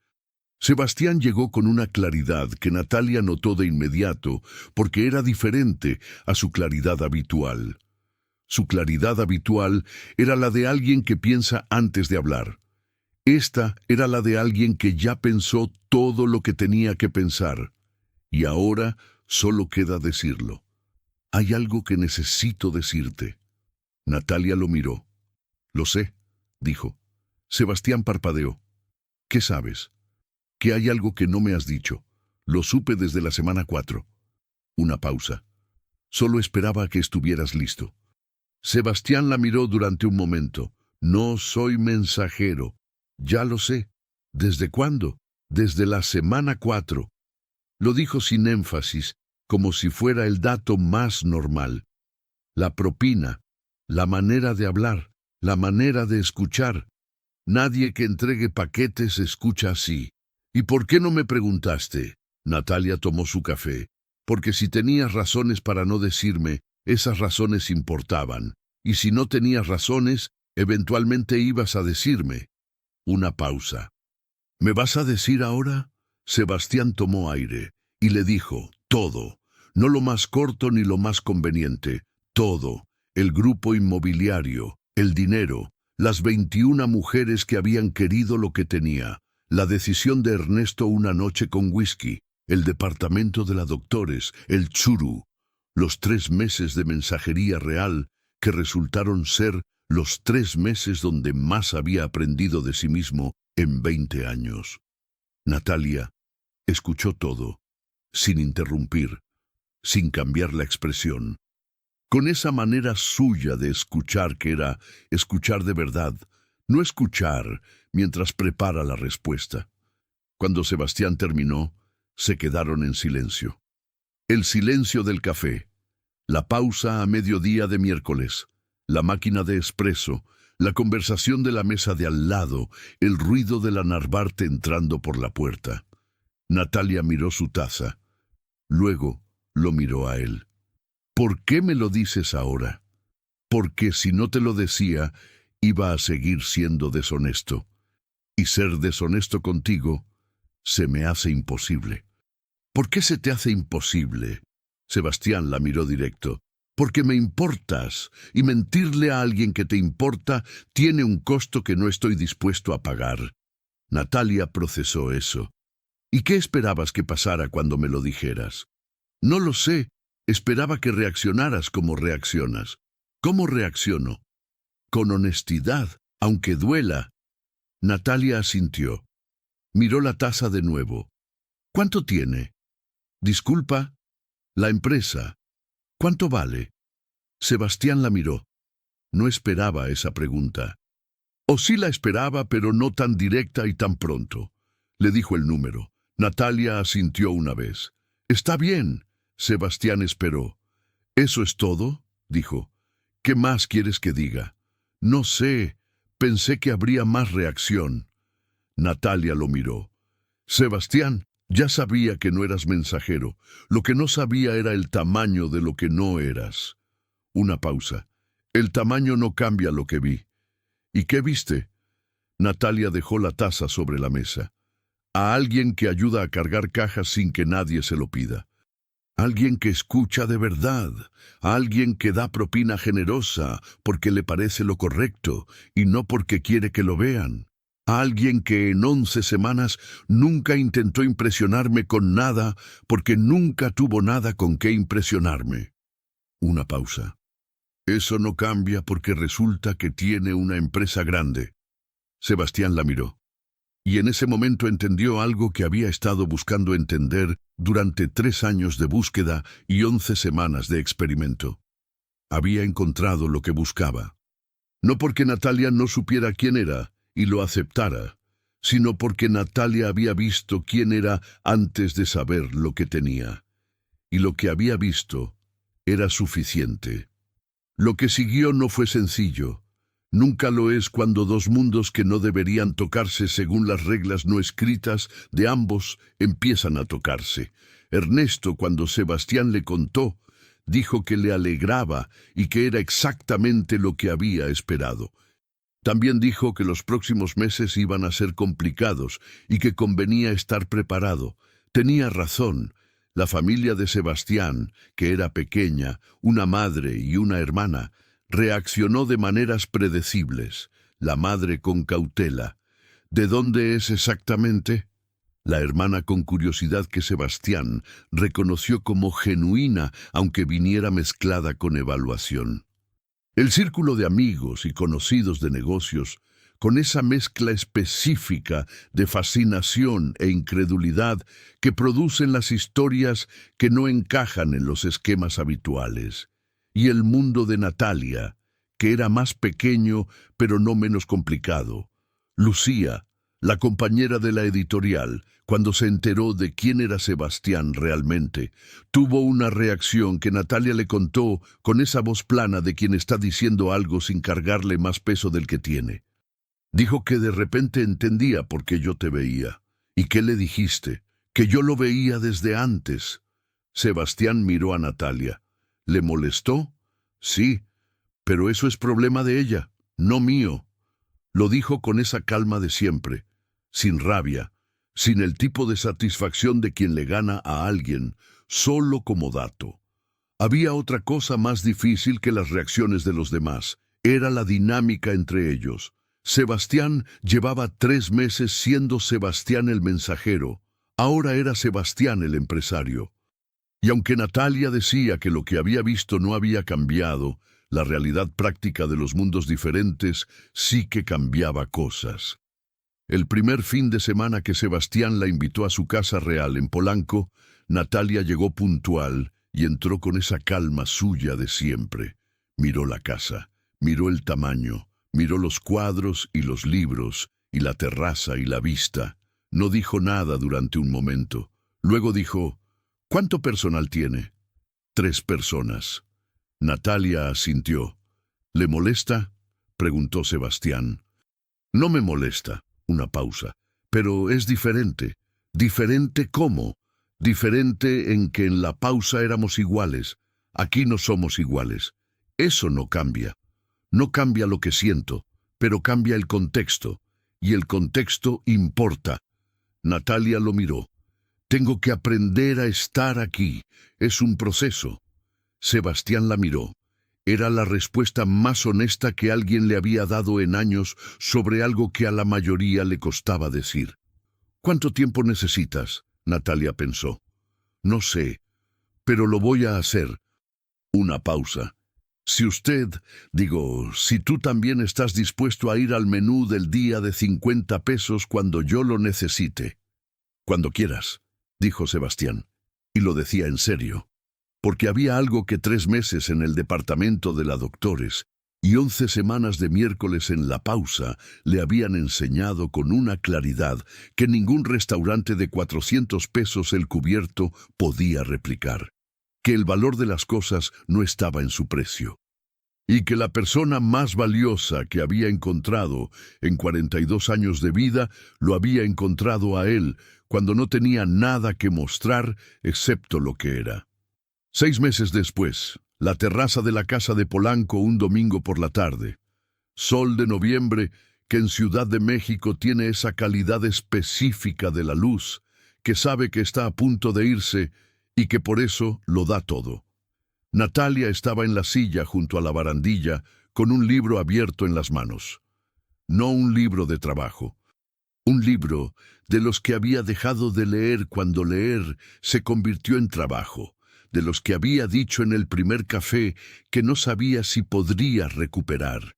Sebastián llegó con una claridad que Natalia notó de inmediato porque era diferente a su claridad habitual. Su claridad habitual era la de alguien que piensa antes de hablar. Esta era la de alguien que ya pensó todo lo que tenía que pensar. Y ahora solo queda decirlo. «Hay algo que necesito decirte». Natalia lo miró. «Lo sé», dijo. Sebastián parpadeó. «¿Qué sabes?» «Que hay algo que no me has dicho. Lo supe desde la semana 4. Una pausa. «Solo esperaba a que estuvieras listo». Sebastián la miró durante un momento. «No soy mensajero». «Ya lo sé». «¿Desde cuándo?» «Desde la semana 4. Lo dijo sin énfasis, como si fuera el dato más normal. La propina, la manera de hablar, la manera de escuchar. Nadie que entregue paquetes escucha así. «¿Y por qué no me preguntaste?» Natalia tomó su café. «Porque si tenías razones para no decirme, esas razones importaban. Y si no tenías razones, eventualmente ibas a decirme». Una pausa. «¿Me vas a decir ahora?» Sebastián tomó aire y le dijo, «Todo. No lo más corto ni lo más conveniente. Todo. el grupo inmobiliario, el dinero, las 21 mujeres que habían querido lo que tenía, la decisión de Ernesto una noche con whisky, el departamento de la Doctores, el churu, los 3 meses de mensajería real que resultaron ser los 3 meses donde más había aprendido de sí mismo en 20 años. Natalia escuchó todo, sin interrumpir, sin cambiar la expresión, con esa manera suya de escuchar que era escuchar de verdad, no escuchar mientras prepara la respuesta. Cuando Sebastián terminó, se quedaron en silencio. El silencio del café, la pausa a mediodía de miércoles, la máquina de espresso, la conversación de la mesa de al lado, el ruido de la Narvarte entrando por la puerta. Natalia miró su taza. Luego lo miró a él. ¿Por qué me lo dices ahora? Porque si no te lo decía, iba a seguir siendo deshonesto. Y ser deshonesto contigo se me hace imposible. ¿Por qué se te hace imposible? Sebastián la miró directo. Porque me importas, y mentirle a alguien que te importa tiene un costo que no estoy dispuesto a pagar. Natalia procesó eso. ¿Y qué esperabas que pasara cuando me lo dijeras? No lo sé. Esperaba que reaccionaras como reaccionas. ¿Cómo reacciono? Con honestidad, aunque duela. Natalia asintió. Miró la taza de nuevo. ¿Cuánto tiene? Disculpa. La empresa. ¿Cuánto vale? Sebastián la miró. No esperaba esa pregunta. O sí la esperaba, pero no tan directa y tan pronto. Le dijo el número. Natalia asintió una vez. Está bien. Sebastián esperó. ¿Eso es todo? Dijo. ¿Qué más quieres que diga? No sé. Pensé que habría más reacción. Natalia lo miró. Sebastián, ya sabía que no eras mensajero. Lo que no sabía era el tamaño de lo que no eras. Una pausa. El tamaño no cambia lo que vi. ¿Y qué viste? Natalia dejó la taza sobre la mesa. A alguien que ayuda a cargar cajas sin que nadie se lo pida. Alguien que escucha de verdad, a alguien que da propina generosa porque le parece lo correcto y no porque quiere que lo vean. A alguien que en 11 semanas nunca intentó impresionarme con nada porque nunca tuvo nada con qué impresionarme. Una pausa. Eso no cambia porque resulta que tiene una empresa grande. Sebastián la miró. Y en ese momento entendió algo que había estado buscando entender durante 3 años de búsqueda y 11 semanas de experimento. Había encontrado lo que buscaba. No porque Natalia no supiera quién era y lo aceptara, sino porque Natalia había visto quién era antes de saber lo que tenía. Y lo que había visto era suficiente. Lo que siguió no fue sencillo. Nunca lo es cuando 2 mundos que no deberían tocarse según las reglas no escritas de ambos empiezan a tocarse. Ernesto, cuando Sebastián le contó, dijo que le alegraba y que era exactamente lo que había esperado. También dijo que los próximos meses iban a ser complicados y que convenía estar preparado. Tenía razón. La familia de Sebastián, que era pequeña, una madre y una hermana, reaccionó de maneras predecibles, la madre con cautela. ¿De dónde es exactamente? La hermana con curiosidad que Sebastián reconoció como genuina, aunque viniera mezclada con evaluación. El círculo de amigos y conocidos de negocios, con esa mezcla específica de fascinación e incredulidad que producen las historias que no encajan en los esquemas habituales. Y el mundo de Natalia, que era más pequeño pero no menos complicado. Lucía, la compañera de la editorial, cuando se enteró de quién era Sebastián realmente, tuvo una reacción que Natalia le contó con esa voz plana de quien está diciendo algo sin cargarle más peso del que tiene. Dijo que de repente entendía por qué yo te veía. ¿Y qué le dijiste? Que yo lo veía desde antes. Sebastián miró a Natalia. ¿Le molestó? Sí, pero eso es problema de ella, no mío. Lo dijo con esa calma de siempre, sin rabia, sin el tipo de satisfacción de quien le gana a alguien, solo como dato. Había otra cosa más difícil que las reacciones de los demás. Era la dinámica entre ellos. Sebastián llevaba 3 meses siendo Sebastián el mensajero. Ahora era Sebastián el empresario. Y aunque Natalia decía que lo que había visto no había cambiado, la realidad práctica de los mundos diferentes sí que cambiaba cosas. El primer fin de semana que Sebastián la invitó a su casa real en Polanco, Natalia llegó puntual y entró con esa calma suya de siempre. Miró la casa, miró el tamaño, miró los cuadros y los libros, y la terraza y la vista. No dijo nada durante un momento. Luego dijo: «¿Cuánto personal tiene?» «3 personas». Natalia asintió. «¿Le molesta?», preguntó Sebastián. «No me molesta». Una pausa. «Pero es diferente». «¿Diferente cómo?». «Diferente en que en la pausa éramos iguales. Aquí no somos iguales. Eso no cambia. No cambia lo que siento, pero cambia el contexto. Y el contexto importa». Natalia lo miró. «Tengo que aprender a estar aquí. Es un proceso». Sebastián la miró. Era la respuesta más honesta que alguien le había dado en años sobre algo que a la mayoría le costaba decir. «¿Cuánto tiempo necesitas?», Natalia pensó. «No sé, pero lo voy a hacer». Una pausa. «Si si tú también estás dispuesto a ir al menú del día de 50 pesos cuando yo lo necesite». «Cuando quieras», dijo Sebastián, y lo decía en serio. Porque había algo que 3 meses en el departamento de la Doctores y 11 semanas de miércoles en la pausa le habían enseñado con una claridad que ningún restaurante de 400 pesos el cubierto podía replicar. Que el valor de las cosas no estaba en su precio. Y que la persona más valiosa que había encontrado en 42 años de vida lo había encontrado a él cuando no tenía nada que mostrar excepto lo que era. 6 meses después, la terraza de la casa de Polanco un domingo por la tarde. Sol de noviembre que en Ciudad de México tiene esa calidad específica de la luz, que sabe que está a punto de irse y que por eso lo da todo. Natalia estaba en la silla junto a la barandilla con un libro abierto en las manos. No un libro de trabajo. Un libro de los que había dejado de leer cuando leer se convirtió en trabajo. De los que había dicho en el primer café que no sabía si podría recuperar.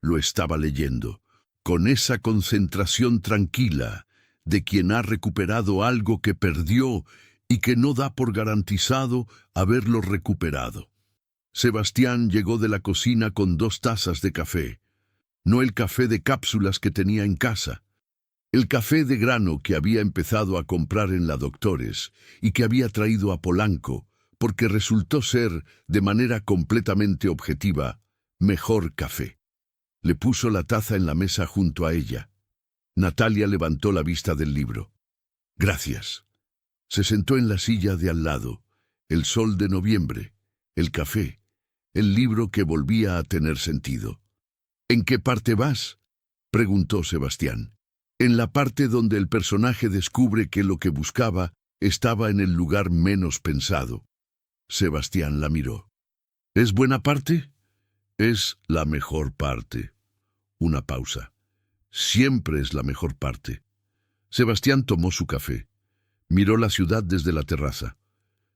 Lo estaba leyendo, con esa concentración tranquila de quien ha recuperado algo que perdió y que no da por garantizado haberlo recuperado. Sebastián llegó de la cocina con 2 tazas de café, no el café de cápsulas que tenía en casa, el café de grano que había empezado a comprar en la Doctores y que había traído a Polanco, porque resultó ser, de manera completamente objetiva, mejor café. Le puso la taza en la mesa junto a ella. Natalia levantó la vista del libro. «Gracias». Se sentó en la silla de al lado. El sol de noviembre, el café, el libro que volvía a tener sentido. «¿En qué parte vas?», preguntó Sebastián. «En la parte donde el personaje descubre que lo que buscaba estaba en el lugar menos pensado». Sebastián la miró. «¿Es buena parte?». «Es la mejor parte». Una pausa. «Siempre es la mejor parte». Sebastián tomó su café. Miró la ciudad desde la terraza.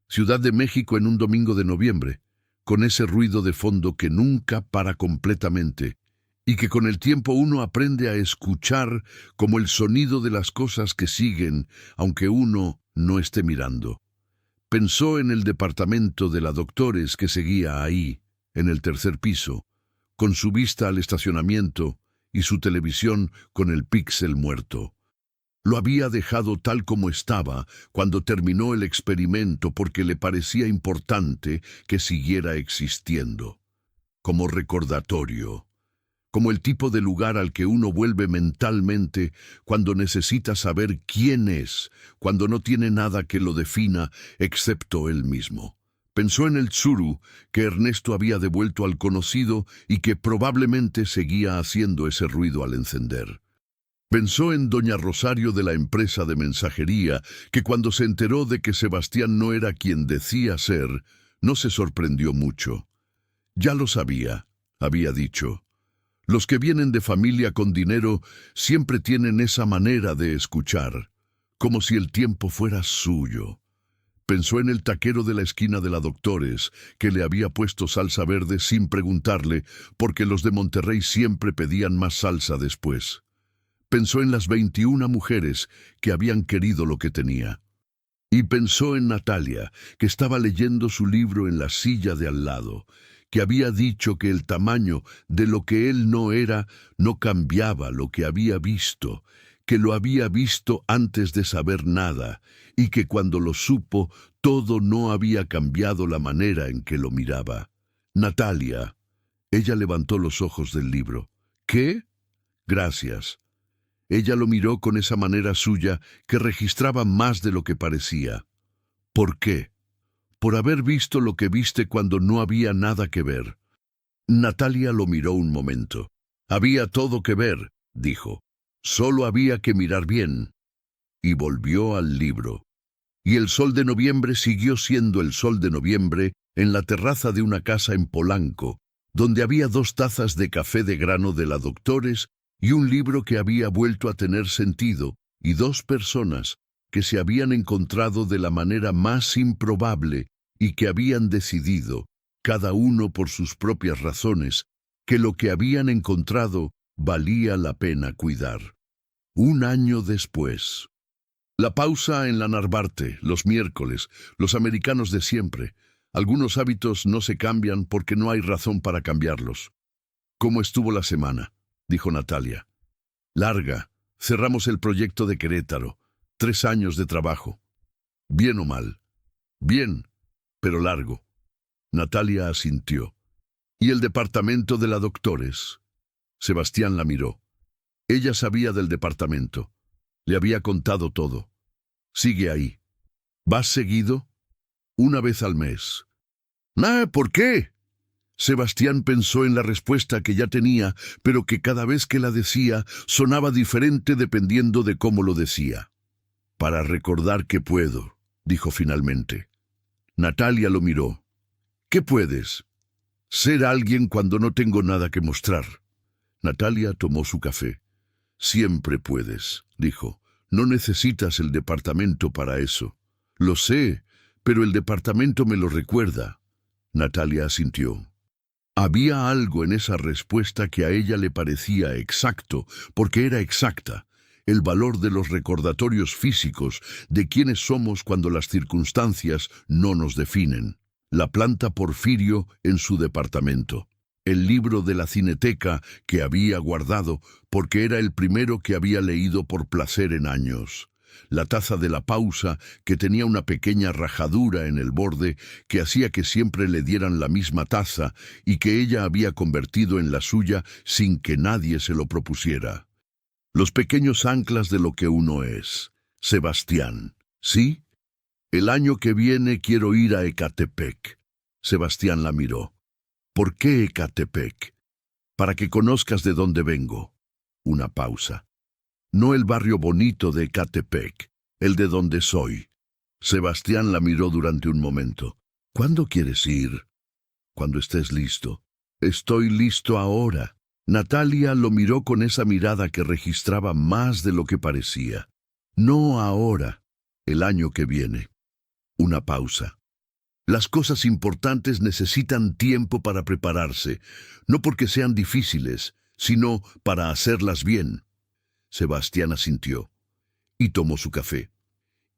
Ciudad de México en un domingo de noviembre, con ese ruido de fondo que nunca para completamente, y que con el tiempo uno aprende a escuchar como el sonido de las cosas que siguen, aunque uno no esté mirando. Pensó en el departamento de la Doctores que seguía ahí, en el 3er piso, con su vista al estacionamiento y su televisión con el píxel muerto. Lo había dejado tal como estaba cuando terminó el experimento porque le parecía importante que siguiera existiendo. Como recordatorio. Como el tipo de lugar al que uno vuelve mentalmente cuando necesita saber quién es, cuando no tiene nada que lo defina excepto él mismo. Pensó en el tsuru que Ernesto había devuelto al conocido y que probablemente seguía haciendo ese ruido al encender. Pensó en doña Rosario de la empresa de mensajería, que cuando se enteró de que Sebastián no era quien decía ser, No se sorprendió mucho. Ya lo sabía, había dicho. Los que vienen de familia con dinero siempre tienen esa manera de escuchar, como si el tiempo fuera suyo. Pensó en el taquero de la esquina de la Doctores, que le había puesto salsa verde sin preguntarle, porque los de Monterrey siempre pedían más salsa después. Pensó en las 21 mujeres que habían querido lo que tenía. Y pensó en Natalia, que estaba leyendo su libro en la silla de al lado, que había dicho que el tamaño de lo que él no era no cambiaba lo que había visto, que lo había visto antes de saber nada, y que cuando lo supo, todo no había cambiado la manera en que lo miraba. Natalia. Ella levantó los ojos del libro. ¿Qué? Gracias. Ella lo miró con esa manera suya que registraba más de lo que parecía. ¿Por qué? Por haber visto lo que viste cuando no había nada que ver. Natalia lo miró un momento. Había todo que ver, dijo. Solo había que mirar bien. Y volvió al libro. Y el sol de noviembre siguió siendo el sol de noviembre en la terraza de una casa en Polanco, donde había 2 tazas de café de grano de la Doctores y un libro que había vuelto a tener sentido, y 2 personas que se habían encontrado de la manera más improbable y que habían decidido, cada uno por sus propias razones, que lo que habían encontrado valía la pena cuidar. 1 año después. La pausa en la Narvarte, los miércoles, los americanos de siempre. Algunos hábitos no se cambian porque no hay razón para cambiarlos. ¿Cómo estuvo la semana?, dijo Natalia. Larga. Cerramos el proyecto de Querétaro. 3 años de trabajo. ¿Bien o mal? Bien, pero largo. Natalia asintió. ¿Y el departamento de la Doctores? Sebastián la miró. Ella sabía del departamento. Le había contado todo. Sigue ahí. ¿Vas seguido? 1 vez al mes. ¿Por qué? Sebastián pensó en la respuesta que ya tenía, pero que cada vez que la decía sonaba diferente dependiendo de cómo lo decía. Para recordar que puedo, dijo finalmente. Natalia lo miró. ¿Qué puedes? Ser alguien cuando no tengo nada que mostrar. Natalia tomó su café. Siempre puedes, dijo. No necesitas el departamento para eso. Lo sé, pero el departamento me lo recuerda. Natalia asintió. Había algo en esa respuesta que a ella le parecía exacto, porque era exacta. El valor de los recordatorios físicos de quiénes somos cuando las circunstancias no nos definen. La planta Porfirio en su departamento. El libro de la Cineteca que había guardado porque era el primero que había leído por placer en años. La taza de la pausa que tenía una pequeña rajadura en el borde que hacía que siempre le dieran la misma taza y que ella había convertido en la suya sin que nadie se lo propusiera. Los pequeños anclas de lo que uno es. Sebastián. ¿Sí? El año que viene quiero ir a Ecatepec. Sebastián la miró. ¿Por qué Ecatepec? Para que conozcas de dónde vengo. Una pausa. No el barrio bonito de Ecatepec, el de donde soy. Sebastián la miró durante un momento. ¿Cuándo quieres ir? Cuando estés listo. Estoy listo ahora. Natalia lo miró con esa mirada que registraba más de lo que parecía. No ahora, el año que viene. Una pausa. Las cosas importantes necesitan tiempo para prepararse, no porque sean difíciles, sino para hacerlas bien. Sebastián asintió y tomó su café.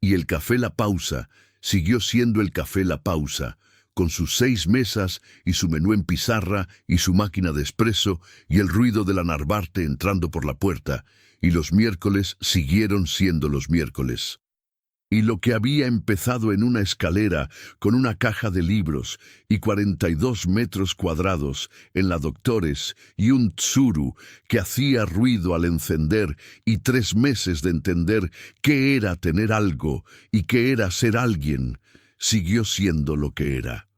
Y el café La Pausa siguió siendo el café La Pausa, con sus 6 mesas y su menú en pizarra y su máquina de espresso y el ruido de la Narvarte entrando por la puerta, y los miércoles siguieron siendo los miércoles. Y lo que había empezado en una escalera con una caja de libros y 42 metros cuadrados en la Doctores y un tsuru que hacía ruido al encender y 3 meses de entender qué era tener algo y qué era ser alguien, siguió siendo lo que era.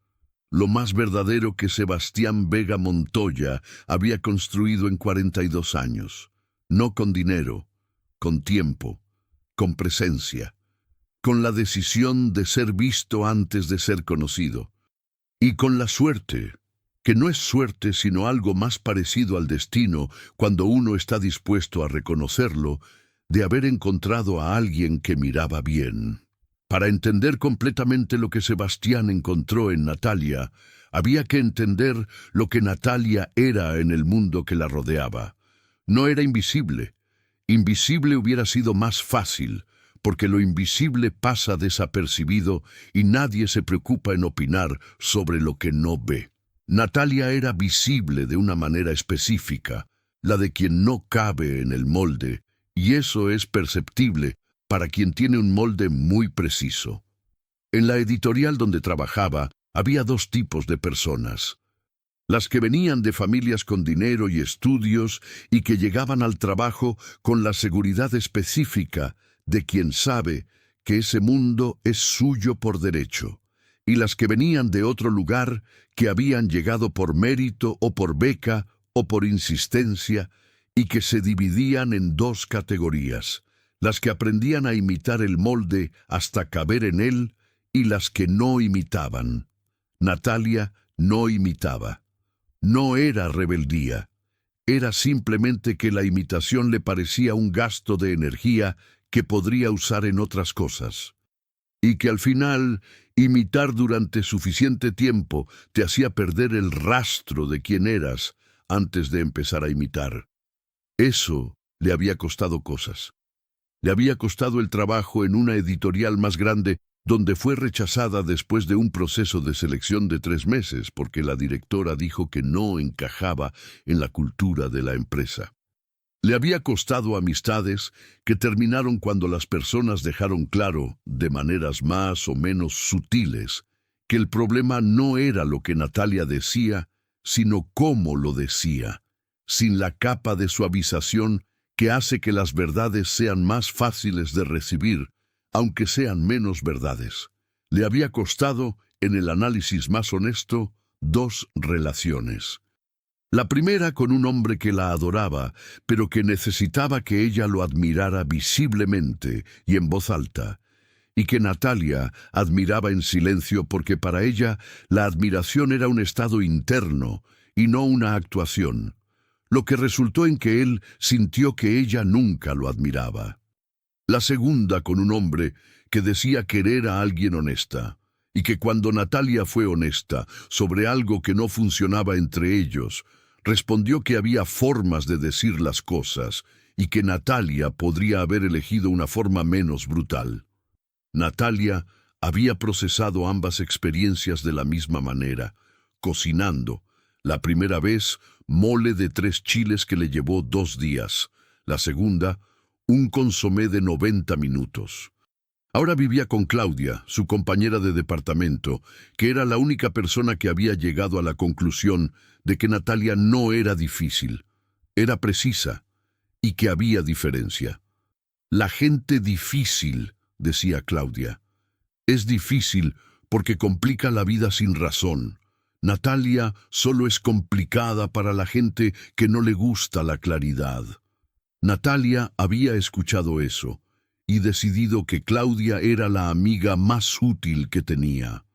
Lo más verdadero que Sebastián Vega Montoya había construido en 42 años. No con dinero, con tiempo, con presencia, con la decisión de ser visto antes de ser conocido. Y con la suerte, que no es suerte sino algo más parecido al destino cuando uno está dispuesto a reconocerlo, de haber encontrado a alguien que miraba bien. Para entender completamente lo que Sebastián encontró en Natalia, había que entender lo que Natalia era en el mundo que la rodeaba. No era invisible. Invisible hubiera sido más fácil, porque lo invisible pasa desapercibido y nadie se preocupa en opinar sobre lo que no ve. Natalia era visible de una manera específica, la de quien no cabe en el molde, y eso es perceptible para quien tiene un molde muy preciso. En la editorial donde trabajaba, había dos tipos de personas: las que venían de familias con dinero y estudios y que llegaban al trabajo con la seguridad específica de quien sabe que ese mundo es suyo por derecho, y las que venían de otro lugar, que habían llegado por mérito o por beca o por insistencia, y que se dividían en dos categorías: las que aprendían a imitar el molde hasta caber en él y las que no imitaban. Natalia no imitaba. No era rebeldía. Era simplemente que la imitación le parecía un gasto de energía que podría usar en otras cosas. Y que al final, imitar durante suficiente tiempo te hacía perder el rastro de quién eras antes de empezar a imitar. Eso le había costado cosas. Le había costado el trabajo en una editorial más grande, donde fue rechazada después de un proceso de selección de 3 meses, porque la directora dijo que no encajaba en la cultura de la empresa. Le había costado amistades que terminaron cuando las personas dejaron claro, de maneras más o menos sutiles, que el problema no era lo que Natalia decía, sino cómo lo decía, sin la capa de suavización que hace que las verdades sean más fáciles de recibir, aunque sean menos verdades. Le había costado, en el análisis más honesto, 2 relaciones. La primera con un hombre que la adoraba, pero que necesitaba que ella lo admirara visiblemente y en voz alta, y que Natalia admiraba en silencio porque para ella la admiración era un estado interno y no una actuación, lo que resultó en que él sintió que ella nunca lo admiraba. La segunda con un hombre que decía querer a alguien honesta, y que cuando Natalia fue honesta sobre algo que no funcionaba entre ellos, respondió que había formas de decir las cosas y que Natalia podría haber elegido una forma menos brutal. Natalia había procesado ambas experiencias de la misma manera, cocinando. La primera vez, mole de 3 chiles que le llevó 2 días. La segunda, un consomé de 90 minutos. Ahora vivía con Claudia, su compañera de departamento, que era la única persona que había llegado a la conclusión de que Natalia no era difícil, era precisa, y que había diferencia. La gente difícil, decía Claudia, es difícil porque complica la vida sin razón. Natalia solo es complicada para la gente que no le gusta la claridad. Natalia había escuchado eso y decidido que Claudia era la amiga más útil que tenía.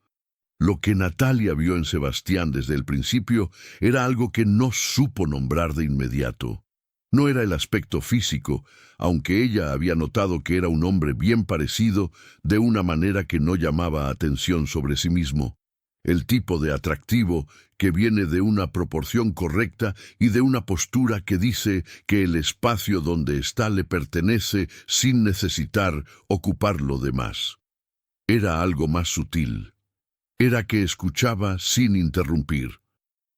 Lo que Natalia vio en Sebastián desde el principio era algo que no supo nombrar de inmediato. No era el aspecto físico, aunque ella había notado que era un hombre bien parecido de una manera que no llamaba atención sobre sí mismo. El tipo de atractivo que viene de una proporción correcta y de una postura que dice que el espacio donde está le pertenece sin necesitar ocupar lo demás. Era algo más sutil. Era que escuchaba sin interrumpir.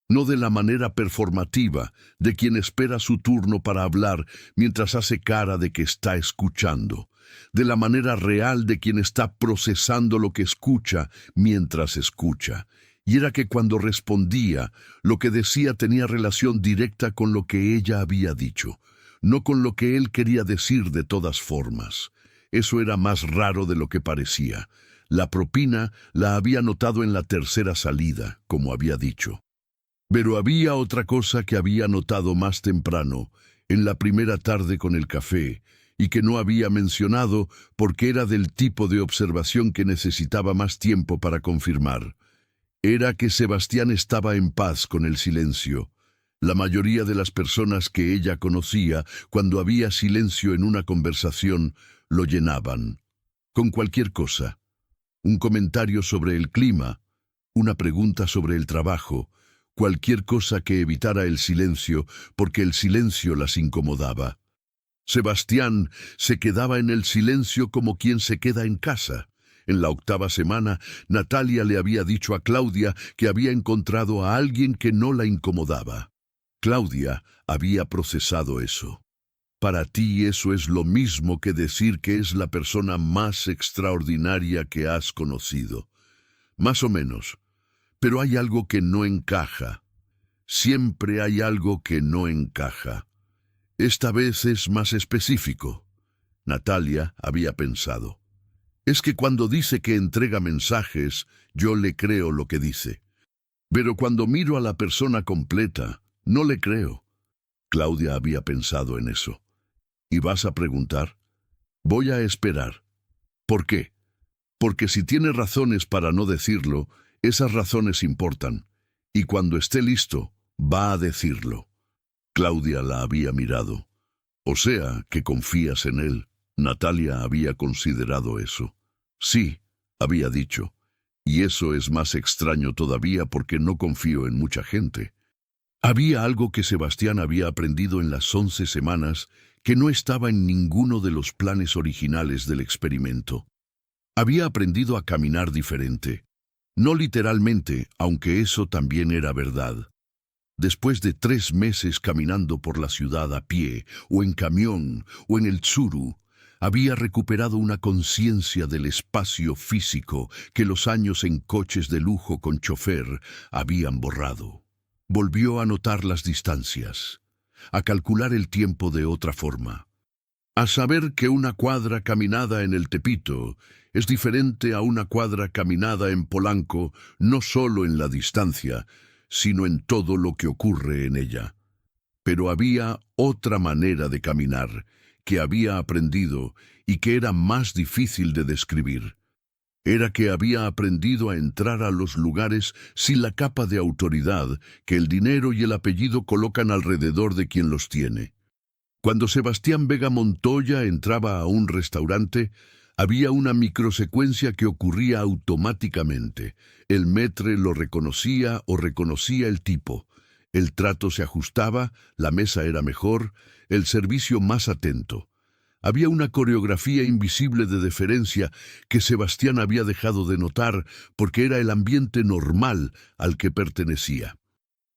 No de la manera performativa de quien espera su turno para hablar mientras hace cara de que está escuchando, de la manera real de quien está procesando lo que escucha mientras escucha. Y era que cuando respondía, lo que decía tenía relación directa con lo que ella había dicho, no con lo que él quería decir de todas formas. Eso era más raro de lo que parecía. La propina la había notado en la tercera salida, como había dicho. Pero había otra cosa que había notado más temprano, en la primera tarde con el café, y que no había mencionado porque era del tipo de observación que necesitaba más tiempo para confirmar. era que Sebastián estaba en paz con el silencio. La mayoría de las personas que ella conocía, cuando había silencio en una conversación, lo llenaban. Con cualquier cosa. Un comentario sobre el clima, una pregunta sobre el trabajo, cualquier cosa que evitara el silencio, porque el silencio las incomodaba. Sebastián se quedaba en el silencio como quien se queda en casa. En la 8ª semana, Natalia le había dicho a Claudia que había encontrado a alguien que no la incomodaba. Claudia había procesado eso. Para ti eso es lo mismo que decir que es la persona más extraordinaria que has conocido. Más o menos. Pero hay algo que no encaja. Siempre hay algo que no encaja. Esta vez es más específico. Natalia había pensado. Es que cuando dice que entrega mensajes, yo le creo lo que dice. Pero cuando miro a la persona completa, no le creo. Claudia había pensado en eso. ¿Y vas a preguntar? Voy a esperar. ¿Por qué? Porque si tiene razones para no decirlo, esas razones importan. Y cuando esté listo, va a decirlo. Claudia la había mirado. O sea, que confías en él. Natalia había considerado eso. Sí, había dicho. Y eso es más extraño todavía porque no confío en mucha gente. Había algo que Sebastián había aprendido en las 11 semanas que no estaba en ninguno de los planes originales del experimento. Había aprendido a caminar diferente. No literalmente, aunque eso también era verdad. Después de 3 meses caminando por la ciudad a pie, o en camión, o en el Tsuru, había recuperado una conciencia del espacio físico que los años en coches de lujo con chofer habían borrado. Volvió a notar las distancias, a calcular el tiempo de otra forma, a saber que una cuadra caminada en el Tepito es diferente a una cuadra caminada en Polanco, no solo en la distancia, sino en todo lo que ocurre en ella. Pero había otra manera de caminar que había aprendido y que era más difícil de describir. Era que había aprendido a entrar a los lugares sin la capa de autoridad que el dinero y el apellido colocan alrededor de quien los tiene. Cuando Sebastián Vega Montoya entraba a un restaurante, había una microsecuencia que ocurría automáticamente. El maître lo reconocía o reconocía el tipo. El trato se ajustaba, la mesa era mejor, el servicio más atento. Había una coreografía invisible de deferencia que Sebastián había dejado de notar porque era el ambiente normal al que pertenecía.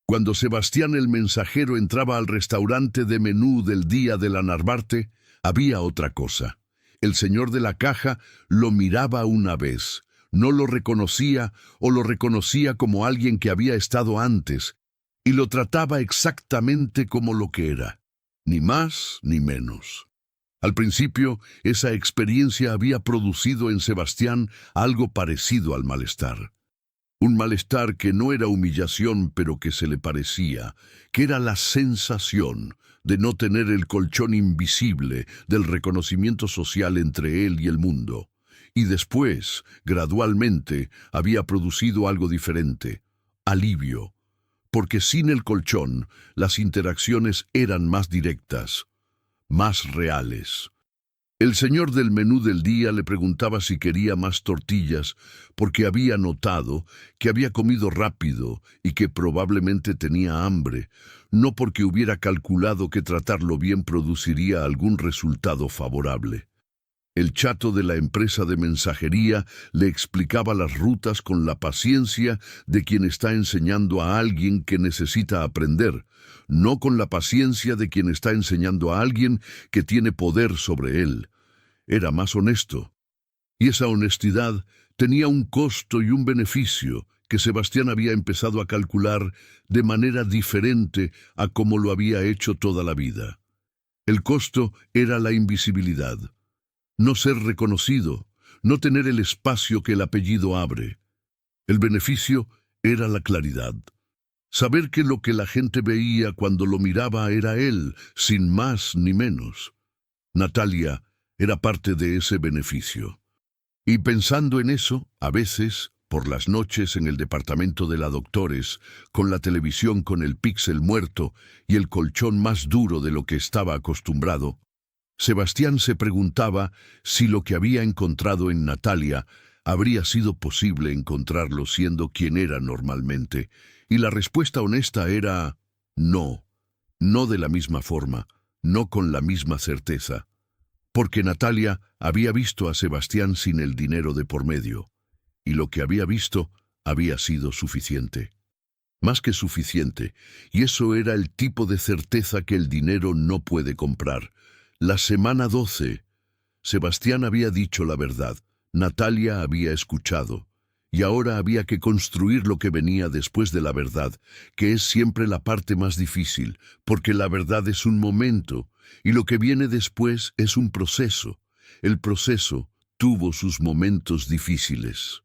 Cuando Sebastián el mensajero entraba al restaurante de menú del día de la Narvarte, había otra cosa. El señor de la caja lo miraba una vez, no lo reconocía o lo reconocía como alguien que había estado antes, y lo trataba exactamente como lo que era, ni más ni menos. Al principio, esa experiencia había producido en Sebastián algo parecido al malestar. Un malestar que no era humillación, pero que se le parecía, que era la sensación de no tener el colchón invisible del reconocimiento social entre él y el mundo. Y después, gradualmente, había producido algo diferente, alivio, porque sin el colchón, las interacciones eran más directas, más reales. El señor del menú del día le preguntaba si quería más tortillas porque había notado que había comido rápido y que probablemente tenía hambre, no porque hubiera calculado que tratarlo bien produciría algún resultado favorable. El chato de la empresa de mensajería le explicaba las rutas con la paciencia de quien está enseñando a alguien que necesita aprender, no con la paciencia de quien está enseñando a alguien que tiene poder sobre él. Era más honesto. Y esa honestidad tenía un costo y un beneficio que Sebastián había empezado a calcular de manera diferente a como lo había hecho toda la vida. El costo era la invisibilidad. No ser reconocido, no tener el espacio que el apellido abre. El beneficio era la claridad. Saber que lo que la gente veía cuando lo miraba era él, sin más ni menos. Natalia era parte de ese beneficio. Y pensando en eso, a veces, Por las noches en el departamento de la Doctores, con la televisión con el píxel muerto y el colchón más duro de lo que estaba acostumbrado, Sebastián se preguntaba si lo que había encontrado en Natalia habría sido posible encontrarlo siendo quien era normalmente, y la respuesta honesta era no, no de la misma forma, no con la misma certeza, porque Natalia había visto a Sebastián sin el dinero de por medio, y lo que había visto había sido suficiente. Más que suficiente, y eso era el tipo de certeza que el dinero no puede comprar. La semana 12, Sebastián había dicho la verdad, Natalia había escuchado, y ahora había que construir lo que venía después de la verdad, que es siempre la parte más difícil, porque la verdad es un momento, y lo que viene después es un proceso. El proceso tuvo sus momentos difíciles.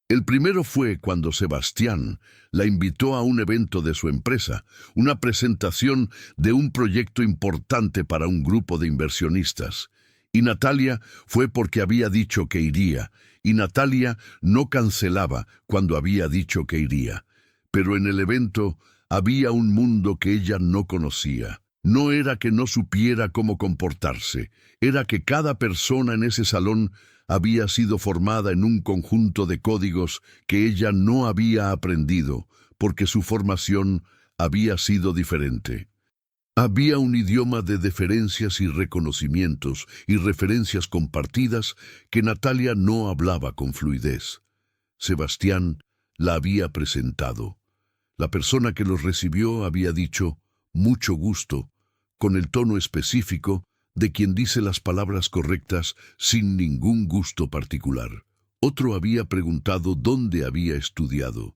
El primero fue cuando Sebastián la invitó a un evento de su empresa, una presentación de un proyecto importante para un grupo de inversionistas. Y Natalia fue porque había dicho que iría, y Natalia no cancelaba cuando había dicho que iría. Pero en el evento había un mundo que ella no conocía. No era que no supiera cómo comportarse, era que cada persona en ese salón había sido formada en un conjunto de códigos que ella no había aprendido, porque su formación había sido diferente. Había un idioma de deferencias y reconocimientos y referencias compartidas que Natalia no hablaba con fluidez. Sebastián la había presentado. La persona que los recibió había dicho, «mucho gusto», con el tono específico de quien dice las palabras correctas sin ningún gusto particular. Otro había preguntado dónde había estudiado.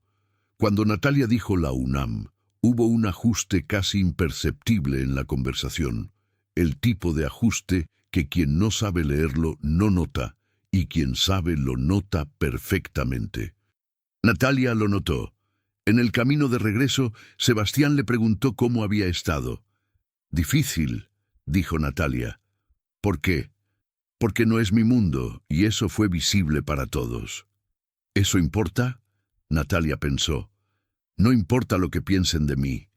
Cuando Natalia dijo la UNAM, hubo un ajuste casi imperceptible en la conversación, el tipo de ajuste que quien no sabe leerlo no nota, y quien sabe lo nota perfectamente. Natalia lo notó. En el camino de regreso, Sebastián le preguntó cómo había estado. «Difícil», dijo Natalia. «¿Por qué?» «Porque no es mi mundo, y eso fue visible para todos». «¿Eso importa?» Natalia pensó. «No importa lo que piensen de mí,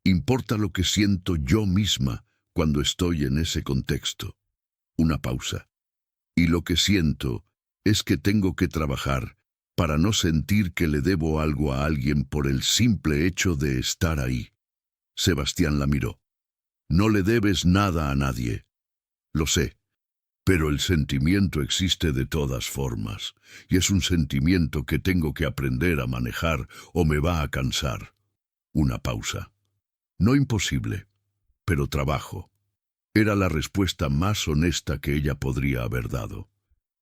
importa lo que siento yo misma cuando estoy en ese contexto». Una pausa. «Y lo que siento es que tengo que trabajar para no sentir que le debo algo a alguien por el simple hecho de estar ahí». Sebastián la miró. «No le debes nada a nadie». «Lo sé, pero el sentimiento existe de todas formas, y es un sentimiento que tengo que aprender a manejar o me va a cansar». Una pausa. «No imposible, pero trabajo». Era la respuesta más honesta que ella podría haber dado.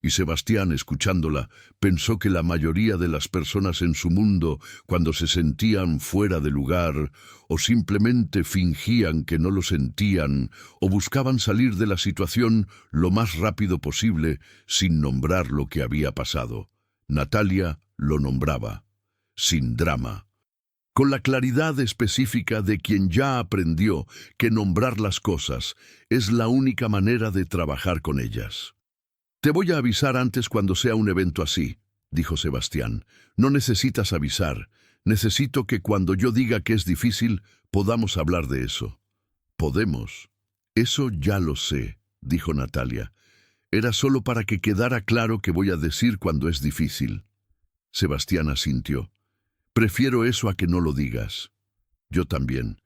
Y Sebastián, escuchándola, pensó que la mayoría de las personas en su mundo, cuando se sentían fuera de lugar, o simplemente fingían que no lo sentían, o buscaban salir de la situación lo más rápido posible, sin nombrar lo que había pasado. Natalia lo nombraba, sin drama, con la claridad específica de quien ya aprendió que nombrar las cosas es la única manera de trabajar con ellas. «Te voy a avisar antes cuando sea un evento así», dijo Sebastián. «No necesitas avisar. Necesito que cuando yo diga que es difícil, podamos hablar de eso». «Podemos». «Eso ya lo sé», dijo Natalia. «Era solo para que quedara claro que voy a decir cuando es difícil». Sebastián asintió. «Prefiero eso a que no lo digas». «Yo también».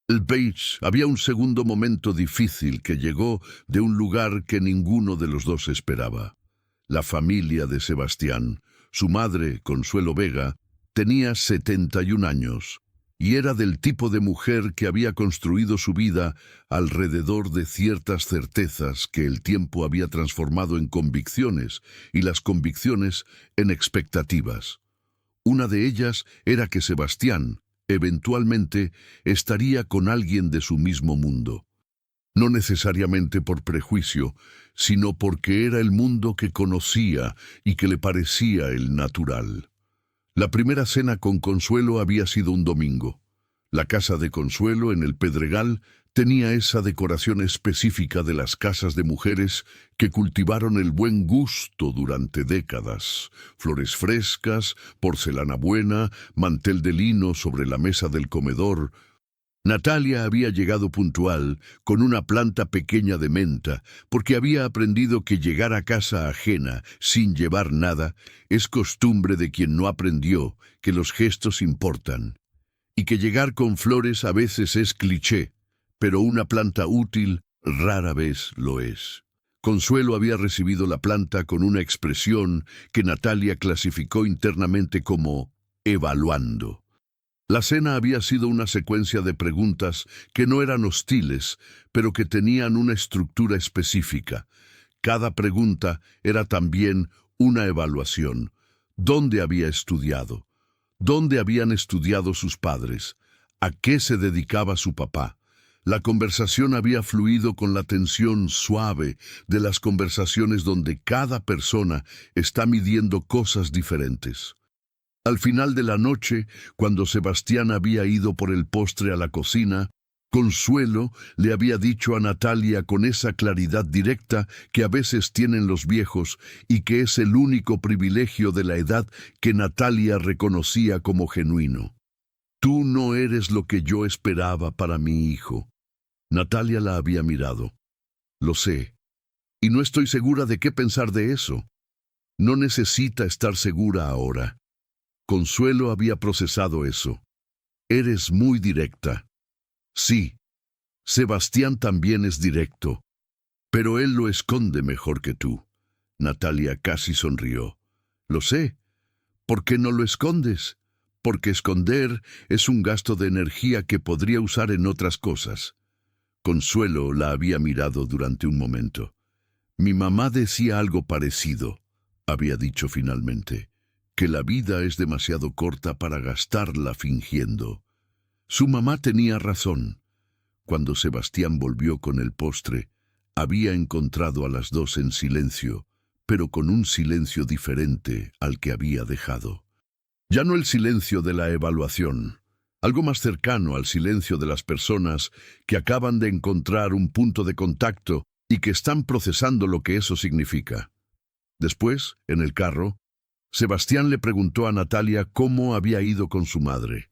El Beach había un segundo momento difícil que llegó de un lugar que ninguno de los dos esperaba. La familia de Sebastián, su madre, Consuelo Vega, tenía 71 años y era del tipo de mujer que había construido su vida alrededor de ciertas certezas que el tiempo había transformado en convicciones y las convicciones en expectativas. Una de ellas era que Sebastián, eventualmente, estaría con alguien de su mismo mundo. No necesariamente por prejuicio, sino porque era el mundo que conocía y que le parecía el natural. La primera cena con Consuelo había sido un domingo. La casa de Consuelo en el Pedregal tenía esa decoración específica de las casas de mujeres que cultivaron el buen gusto durante décadas. Flores frescas, porcelana buena, mantel de lino sobre la mesa del comedor. Natalia había llegado puntual con una planta pequeña de menta, porque había aprendido que llegar a casa ajena sin llevar nada es costumbre de quien no aprendió que los gestos importan, y que llegar con flores a veces es cliché, pero una planta útil rara vez lo es. Consuelo había recibido la planta con una expresión que Natalia clasificó internamente como evaluando. La cena había sido una secuencia de preguntas que no eran hostiles, pero que tenían una estructura específica. Cada pregunta era también una evaluación. ¿Dónde había estudiado? ¿Dónde habían estudiado sus padres? ¿A qué se dedicaba su papá? La conversación había fluido con la tensión suave de las conversaciones donde cada persona está midiendo cosas diferentes. Al final de la noche, cuando Sebastián había ido por el postre a la cocina, Consuelo le había dicho a Natalia con esa claridad directa que a veces tienen los viejos y que es el único privilegio de la edad que Natalia reconocía como genuino. Tú no eres lo que yo esperaba para mi hijo. Natalia la había mirado. Lo sé. Y no estoy segura de qué pensar de eso. No necesita estar segura ahora. Consuelo había procesado eso. Eres muy directa. Sí, Sebastián también es directo, pero él lo esconde mejor que tú. Natalia casi sonrió. Lo sé. ¿Por qué no lo escondes? Porque esconder es un gasto de energía que podría usar en otras cosas. Consuelo la había mirado durante un momento. Mi mamá decía algo parecido, había dicho finalmente, que la vida es demasiado corta para gastarla fingiendo. Su mamá tenía razón. Cuando Sebastián volvió con el postre, había encontrado a las dos en silencio, pero con un silencio diferente al que había dejado. Ya no el silencio de la evaluación, algo más cercano al silencio de las personas que acaban de encontrar un punto de contacto y que están procesando lo que eso significa. Después, en el carro, Sebastián le preguntó a Natalia cómo había ido con su madre.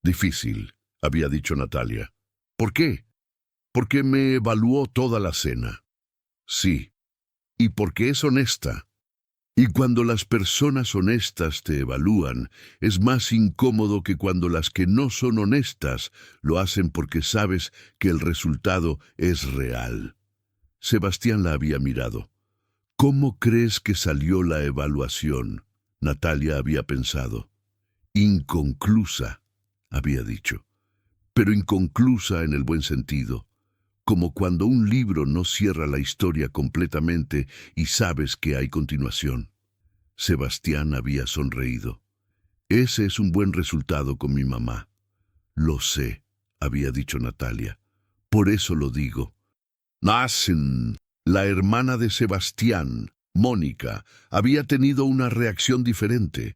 Difícil, había dicho Natalia. ¿Por qué? Porque me evaluó toda la cena. Sí, y porque es honesta. Y cuando las personas honestas te evalúan, es más incómodo que cuando las que no son honestas lo hacen porque sabes que el resultado es real. Sebastián la había mirado. ¿Cómo crees que salió la evaluación? Natalia había pensado. Inconclusa, había dicho. Pero inconclusa en el buen sentido. Como cuando un libro no cierra la historia completamente y sabes que hay continuación. Sebastián había sonreído. Ese es un buen resultado con mi mamá. Lo sé, había dicho Natalia. Por eso lo digo. Nasen, la hermana de Sebastián, Mónica, había tenido una reacción diferente.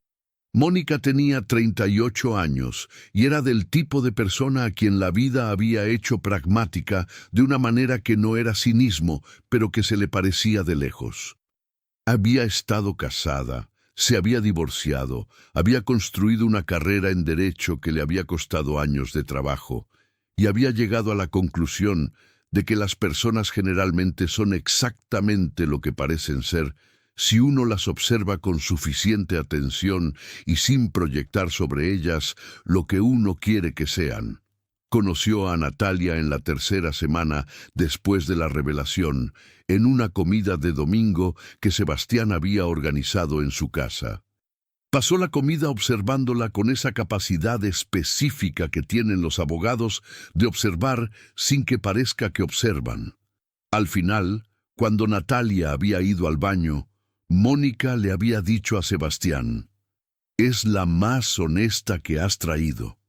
Mónica tenía 38 años y era del tipo de persona a quien la vida había hecho pragmática de una manera que no era cinismo, pero que se le parecía de lejos. Había estado casada, se había divorciado, había construido una carrera en derecho que le había costado años de trabajo, y había llegado a la conclusión de que las personas generalmente son exactamente lo que parecen ser si uno las observa con suficiente atención y sin proyectar sobre ellas lo que uno quiere que sean. Conoció a Natalia en la tercera semana después de la revelación, en una comida de domingo que Sebastián había organizado en su casa. Pasó la comida observándola con esa capacidad específica que tienen los abogados de observar sin que parezca que observan. Al final, cuando Natalia había ido al baño, Mónica le había dicho a Sebastián, «Es la más honesta que has traído.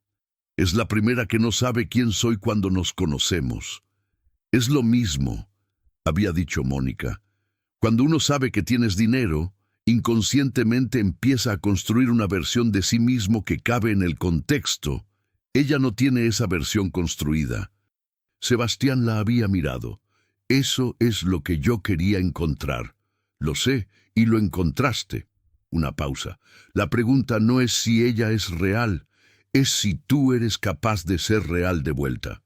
Es la primera que no sabe quién soy cuando nos conocemos. Es lo mismo», había dicho Mónica. «Cuando uno sabe que tienes dinero, inconscientemente empieza a construir una versión de sí mismo que cabe en el contexto. Ella no tiene esa versión construida. Sebastián la había mirado. Eso es lo que yo quería encontrar. Lo sé, y lo encontraste. Una pausa. La pregunta no es si ella es real, es si tú eres capaz de ser real de vuelta.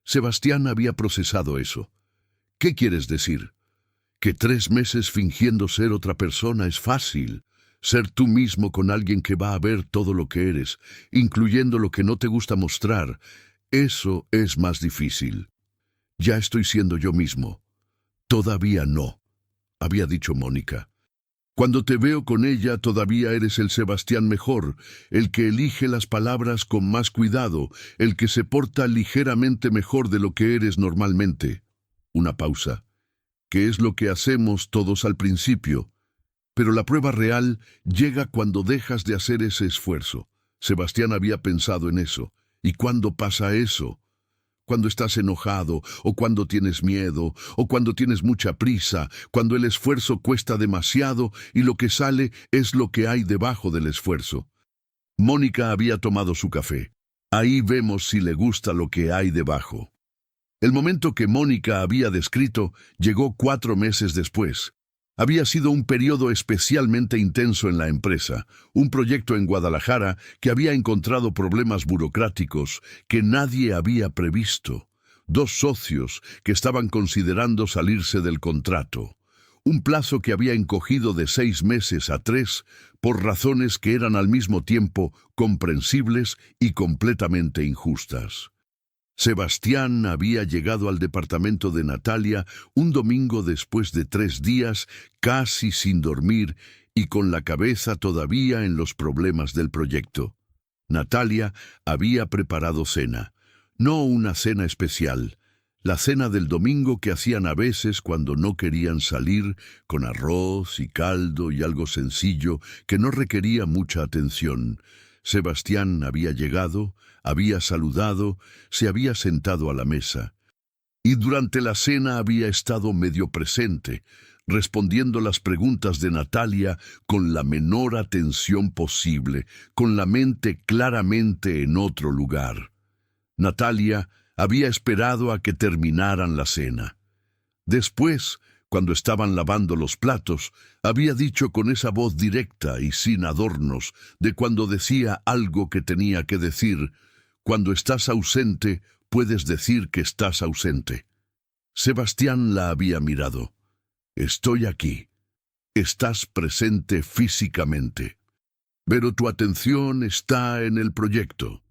Sebastián había procesado eso. ¿Qué quieres decir? Que 3 meses fingiendo ser otra persona es fácil. Ser tú mismo con alguien que va a ver todo lo que eres, incluyendo lo que no te gusta mostrar, eso es más difícil. Ya estoy siendo yo mismo. Todavía no, había dicho Mónica. Cuando te veo con ella, todavía eres el Sebastián mejor, el que elige las palabras con más cuidado, el que se porta ligeramente mejor de lo que eres normalmente. Una pausa. ¿Qué es lo que hacemos todos al principio? Pero la prueba real llega cuando dejas de hacer ese esfuerzo. Sebastián había pensado en eso. ¿Y cuándo pasa eso? Cuando estás enojado, o cuando tienes miedo, o cuando tienes mucha prisa, cuando el esfuerzo cuesta demasiado y lo que sale es lo que hay debajo del esfuerzo. Mónica había tomado su café. Ahí vemos si le gusta lo que hay debajo. El momento que Mónica había descrito llegó 4 meses después. Había sido un periodo especialmente intenso en la empresa, un proyecto en Guadalajara que había encontrado problemas burocráticos que nadie había previsto, 2 socios que estaban considerando salirse del contrato, un plazo que había encogido de 6 meses a 3 por razones que eran al mismo tiempo comprensibles y completamente injustas. Sebastián había llegado al departamento de Natalia un domingo después de 3 días, casi sin dormir y con la cabeza todavía en los problemas del proyecto. Natalia había preparado cena, no una cena especial, la cena del domingo que hacían a veces cuando no querían salir, con arroz y caldo y algo sencillo que no requería mucha atención. Sebastián había llegado, había saludado, se había sentado a la mesa. Y durante la cena había estado medio presente, respondiendo las preguntas de Natalia con la menor atención posible, con la mente claramente en otro lugar. Natalia había esperado a que terminaran la cena. Después, cuando estaban lavando los platos, había dicho con esa voz directa y sin adornos de cuando decía algo que tenía que decir: cuando estás ausente, puedes decir que estás ausente. Sebastián la había mirado. Estoy aquí. Estás presente físicamente. Pero tu atención está en el proyecto.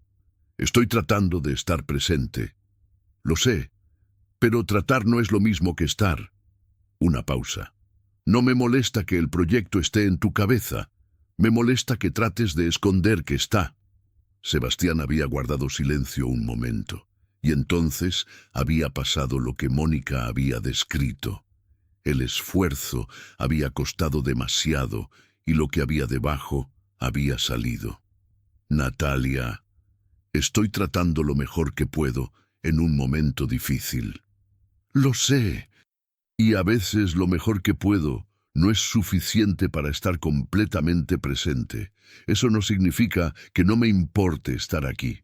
Estoy tratando de estar presente. Lo sé, pero tratar no es lo mismo que estar. Una pausa. No me molesta que el proyecto esté en tu cabeza. Me molesta que trates de esconder que está. Sebastián había guardado silencio un momento, y entonces había pasado lo que Mónica había descrito. El esfuerzo había costado demasiado, y lo que había debajo había salido. Natalia, estoy tratando lo mejor que puedo en un momento difícil. Lo sé. Y a veces lo mejor que puedo no es suficiente para estar completamente presente. Eso no significa que no me importe estar aquí.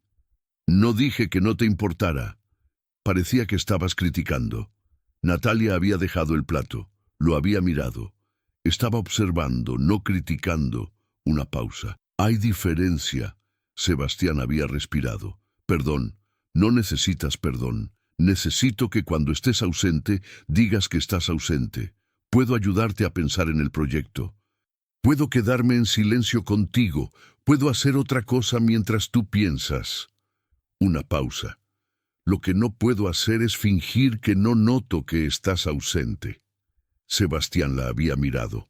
No dije que no te importara. Parecía que estabas criticando. Natalia había dejado el plato, lo había mirado. Estaba observando, no criticando. Una pausa. Hay diferencia. Sebastián había respirado. Perdón, no necesitas perdón. Necesito que cuando estés ausente, digas que estás ausente. Puedo ayudarte a pensar en el proyecto. Puedo quedarme en silencio contigo. Puedo hacer otra cosa mientras tú piensas. Una pausa. Lo que no puedo hacer es fingir que no noto que estás ausente. Sebastián la había mirado.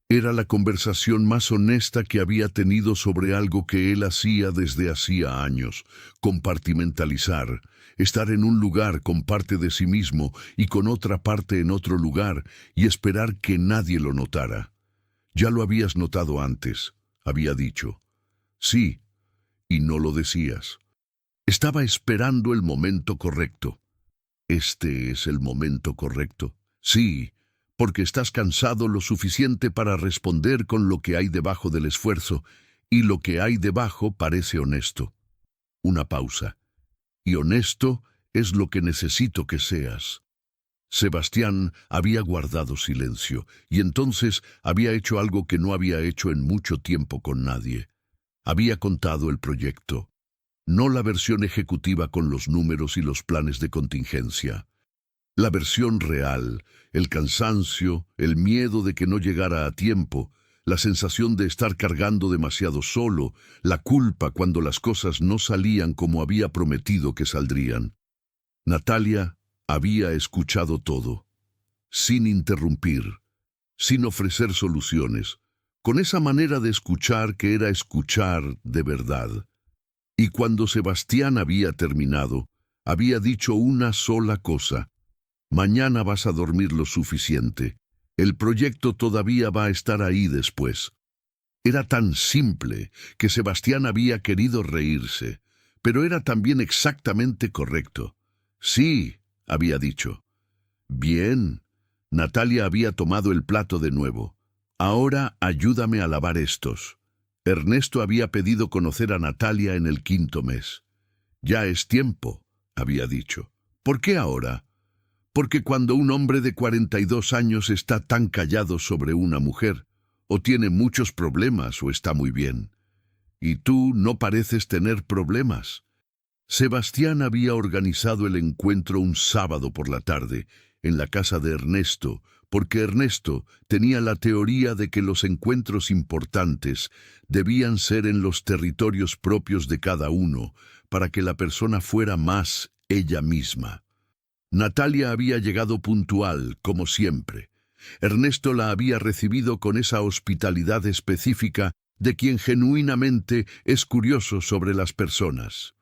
Era la conversación más honesta que había tenido sobre algo que él hacía desde hacía años: compartimentalizar, estar en un lugar con parte de sí mismo y con otra parte en otro lugar y esperar que nadie lo notara. Ya lo habías notado antes, había dicho. Sí, y no lo decías. Estaba esperando el momento correcto. ¿Este es el momento correcto? Sí, porque estás cansado lo suficiente para responder con lo que hay debajo del esfuerzo, y lo que hay debajo parece honesto. Una pausa. Y honesto es lo que necesito que seas. Sebastián había guardado silencio, y entonces había hecho algo que no había hecho en mucho tiempo con nadie. Había contado el proyecto, no la versión ejecutiva con los números y los planes de contingencia. La versión real, el cansancio, el miedo de que no llegara a tiempo, la sensación de estar cargando demasiado solo, la culpa cuando las cosas no salían como había prometido que saldrían. Natalia había escuchado todo, sin interrumpir, sin ofrecer soluciones, con esa manera de escuchar que era escuchar de verdad. Y cuando Sebastián había terminado, había dicho una sola cosa: mañana vas a dormir lo suficiente. El proyecto todavía va a estar ahí después. Era tan simple que Sebastián había querido reírse, pero era también exactamente correcto. Sí, había dicho. Bien. Natalia había tomado el plato de nuevo. Ahora ayúdame a lavar estos. Ernesto había pedido conocer a Natalia en el 5.º mes. Ya es tiempo, había dicho. ¿Por qué ahora? Porque cuando un hombre de 42 años está tan callado sobre una mujer, o tiene muchos problemas o está muy bien. Y tú no pareces tener problemas. Sebastián había organizado el encuentro un sábado por la tarde, en la casa de Ernesto, porque Ernesto tenía la teoría de que los encuentros importantes debían ser en los territorios propios de cada uno, para que la persona fuera más ella misma. Natalia había llegado puntual, como siempre. Ernesto la había recibido con esa hospitalidad específica de quien genuinamente es curioso sobre las personas.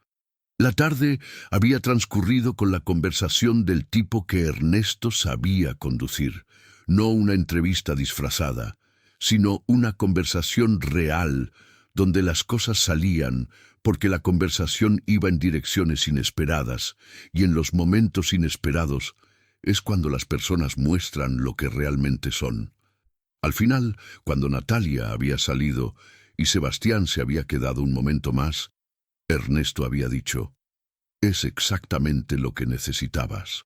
La tarde había transcurrido con la conversación del tipo que Ernesto sabía conducir, no una entrevista disfrazada, sino una conversación real, donde las cosas salían porque la conversación iba en direcciones inesperadas, y en los momentos inesperados es cuando las personas muestran lo que realmente son. Al final, cuando Natalia había salido y Sebastián se había quedado un momento más, Ernesto había dicho: «Es exactamente lo que necesitabas».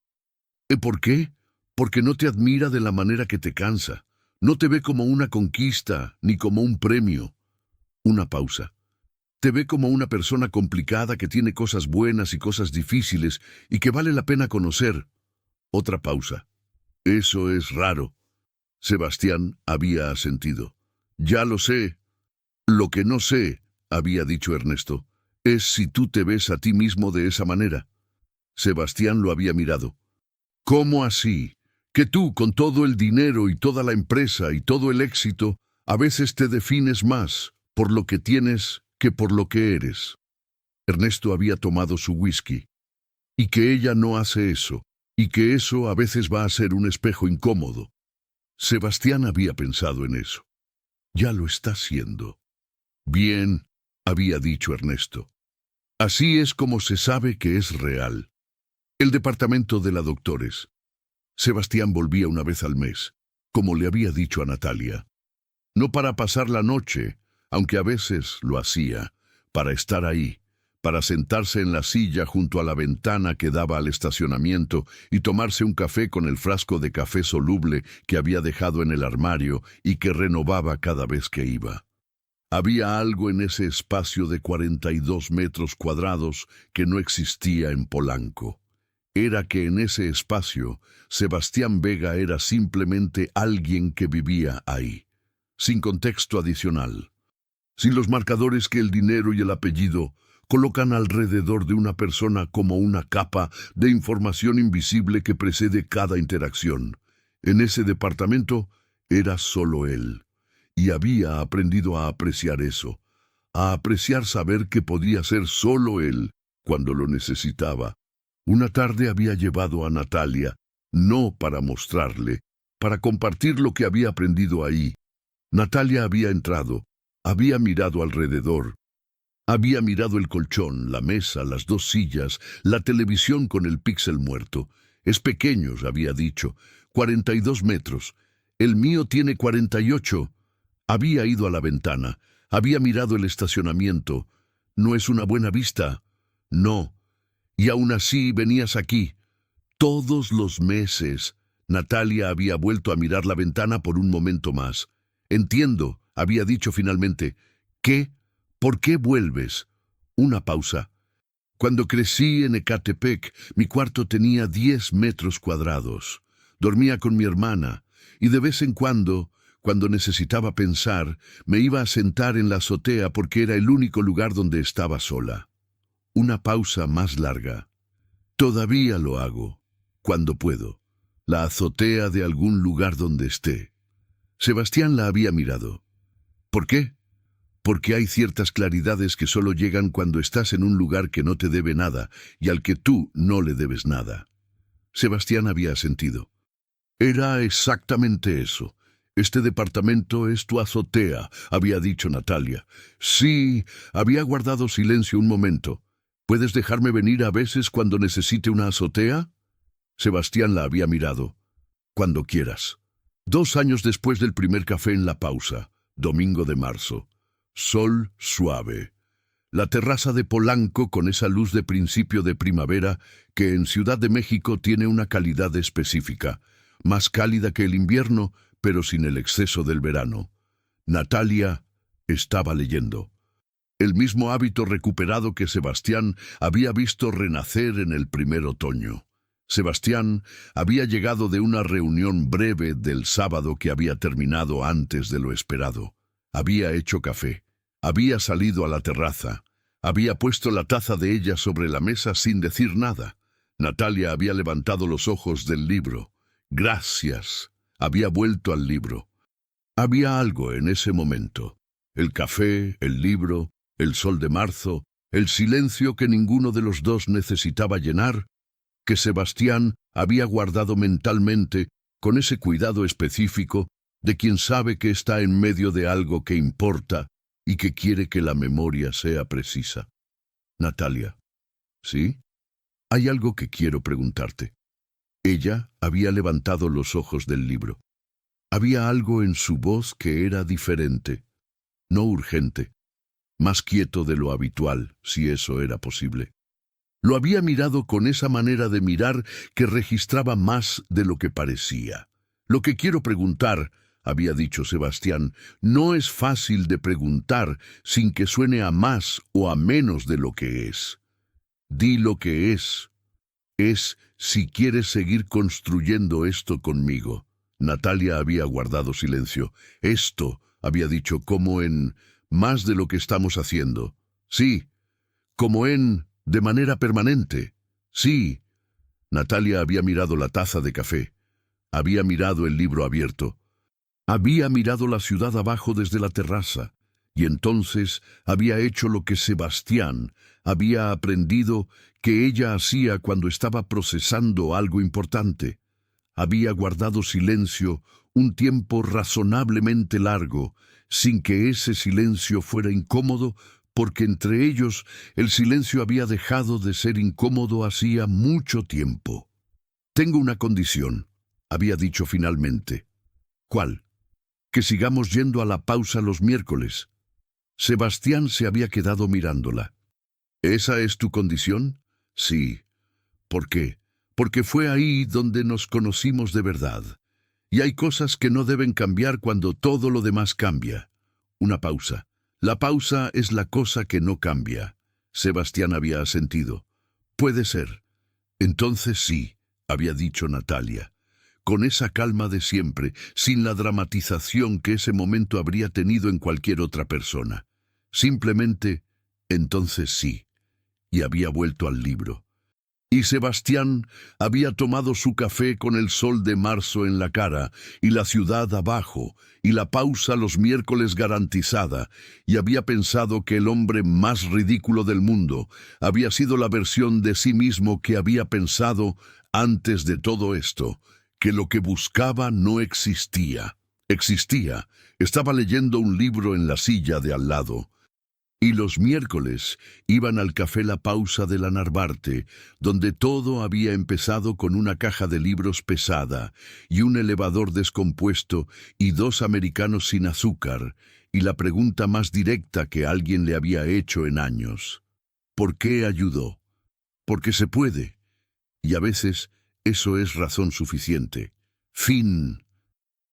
¿Y por qué? Porque no te admira de la manera que te cansa. No te ve como una conquista, ni como un premio. Una pausa. Te ve como una persona complicada que tiene cosas buenas y cosas difíciles y que vale la pena conocer. Otra pausa. Eso es raro. Sebastián había asentido. Ya lo sé. Lo que no sé, había dicho Ernesto, es si tú te ves a ti mismo de esa manera. Sebastián lo había mirado. ¿Cómo así? Que tú, con todo el dinero y toda la empresa y todo el éxito, a veces te defines más por lo que tienes que por lo que eres. Ernesto había tomado su whisky. Y que ella no hace eso, y que eso a veces va a ser un espejo incómodo. Sebastián había pensado en eso. Ya lo está haciendo. Bien, había dicho Ernesto. Así es como se sabe que es real. El departamento de la doctores. Sebastián volvía una vez al mes, como le había dicho a Natalia. No para pasar la noche, aunque a veces lo hacía, para estar ahí, para sentarse en la silla junto a la ventana que daba al estacionamiento y tomarse un café con el frasco de café soluble que había dejado en el armario y que renovaba cada vez que iba. Había algo en ese espacio de 42 metros cuadrados que no existía en Polanco. Era que en ese espacio Sebastián Vega era simplemente alguien que vivía ahí, sin contexto adicional, sin los marcadores que el dinero y el apellido colocan alrededor de una persona como una capa de información invisible que precede cada interacción. En ese departamento era solo él, y había aprendido a apreciar eso, a apreciar saber que podía ser solo él cuando lo necesitaba. Una tarde había llevado a Natalia, no para mostrarle, para compartir lo que había aprendido ahí. Natalia había entrado, había mirado alrededor, había mirado el colchón, la mesa, las 2 sillas, la televisión con el píxel muerto. Es pequeño, había dicho, 42 metros. El mío tiene 48. Había ido a la ventana, había mirado el estacionamiento. No es una buena vista. No. Y aún así venías aquí. Todos los meses. Natalia había vuelto a mirar la ventana por un momento más. Entiendo, había dicho finalmente. ¿Qué? ¿Por qué vuelves? Una pausa. Cuando crecí en Ecatepec, mi cuarto tenía 10 metros cuadrados. Dormía con mi hermana, y de vez en cuando necesitaba pensar, me iba a sentar en la azotea porque era el único lugar donde estaba sola. Una pausa más larga. Todavía lo hago, cuando puedo. La azotea de algún lugar donde esté. Sebastián la había mirado. ¿Por qué? Porque hay ciertas claridades que solo llegan cuando estás en un lugar que no te debe nada y al que tú no le debes nada. Sebastián había asentido. Era exactamente eso. Este departamento es tu azotea, había dicho Natalia. Sí, había guardado silencio un momento. ¿Puedes dejarme venir a veces cuando necesite una azotea? Sebastián la había mirado. Cuando quieras. 2 años después del primer café en la pausa, domingo de marzo. Sol suave. La terraza de Polanco con esa luz de principio de primavera que en Ciudad de México tiene una calidad específica, más cálida que el invierno, pero sin el exceso del verano. Natalia estaba leyendo. El mismo hábito recuperado que Sebastián había visto renacer en el primer otoño. Sebastián había llegado de una reunión breve del sábado que había terminado antes de lo esperado. Había hecho café. Había salido a la terraza. Había puesto la taza de ella sobre la mesa sin decir nada. Natalia había levantado los ojos del libro. Gracias. Había vuelto al libro. Había algo en ese momento. El café, el libro, el sol de marzo, el silencio que ninguno de los dos necesitaba llenar, que Sebastián había guardado mentalmente con ese cuidado específico de quien sabe que está en medio de algo que importa y que quiere que la memoria sea precisa. Natalia. ¿Sí? Hay algo que quiero preguntarte. Ella había levantado los ojos del libro. Había algo en su voz que era diferente, no urgente, más quieto de lo habitual, si eso era posible. Lo había mirado con esa manera de mirar que registraba más de lo que parecía. Lo que quiero preguntar, había dicho Sebastián, no es fácil de preguntar sin que suene a más o a menos de lo que es. Di lo que es. Es si quieres seguir construyendo esto conmigo. Natalia había guardado silencio. Esto, había dicho, como en más de lo que estamos haciendo. Sí, como en de manera permanente. Sí. Natalia había mirado la taza de café. Había mirado el libro abierto. Había mirado la ciudad abajo desde la terraza. Y entonces había hecho lo que Sebastián había aprendido que ella hacía cuando estaba procesando algo importante. Había guardado silencio un tiempo razonablemente largo, sin que ese silencio fuera incómodo, porque entre ellos el silencio había dejado de ser incómodo hacía mucho tiempo. Tengo una condición, había dicho finalmente. ¿Cuál? Que sigamos yendo a la pausa los miércoles. Sebastián se había quedado mirándola. ¿Esa es tu condición? Sí. ¿Por qué? Porque fue ahí donde nos conocimos de verdad. Y hay cosas que no deben cambiar cuando todo lo demás cambia. Una pausa. La pausa es la cosa que no cambia. Sebastián había asentido. Puede ser. Entonces sí, había dicho Natalia. Con esa calma de siempre, sin la dramatización que ese momento habría tenido en cualquier otra persona. Simplemente, entonces sí. Y había vuelto al libro. Y Sebastián había tomado su café con el sol de marzo en la cara, y la ciudad abajo, y la pausa los miércoles garantizada, y había pensado que el hombre más ridículo del mundo había sido la versión de sí mismo que había pensado antes de todo esto, que lo que buscaba no existía. Existía. Estaba leyendo un libro en la silla de al lado. Y los miércoles iban al café La Pausa de la Narvarte, donde todo había empezado con una caja de libros pesada y un elevador descompuesto y 2 americanos sin azúcar, y la pregunta más directa que alguien le había hecho en años. ¿Por qué ayudó? porque se puede, y a veces eso es razón suficiente. Fin.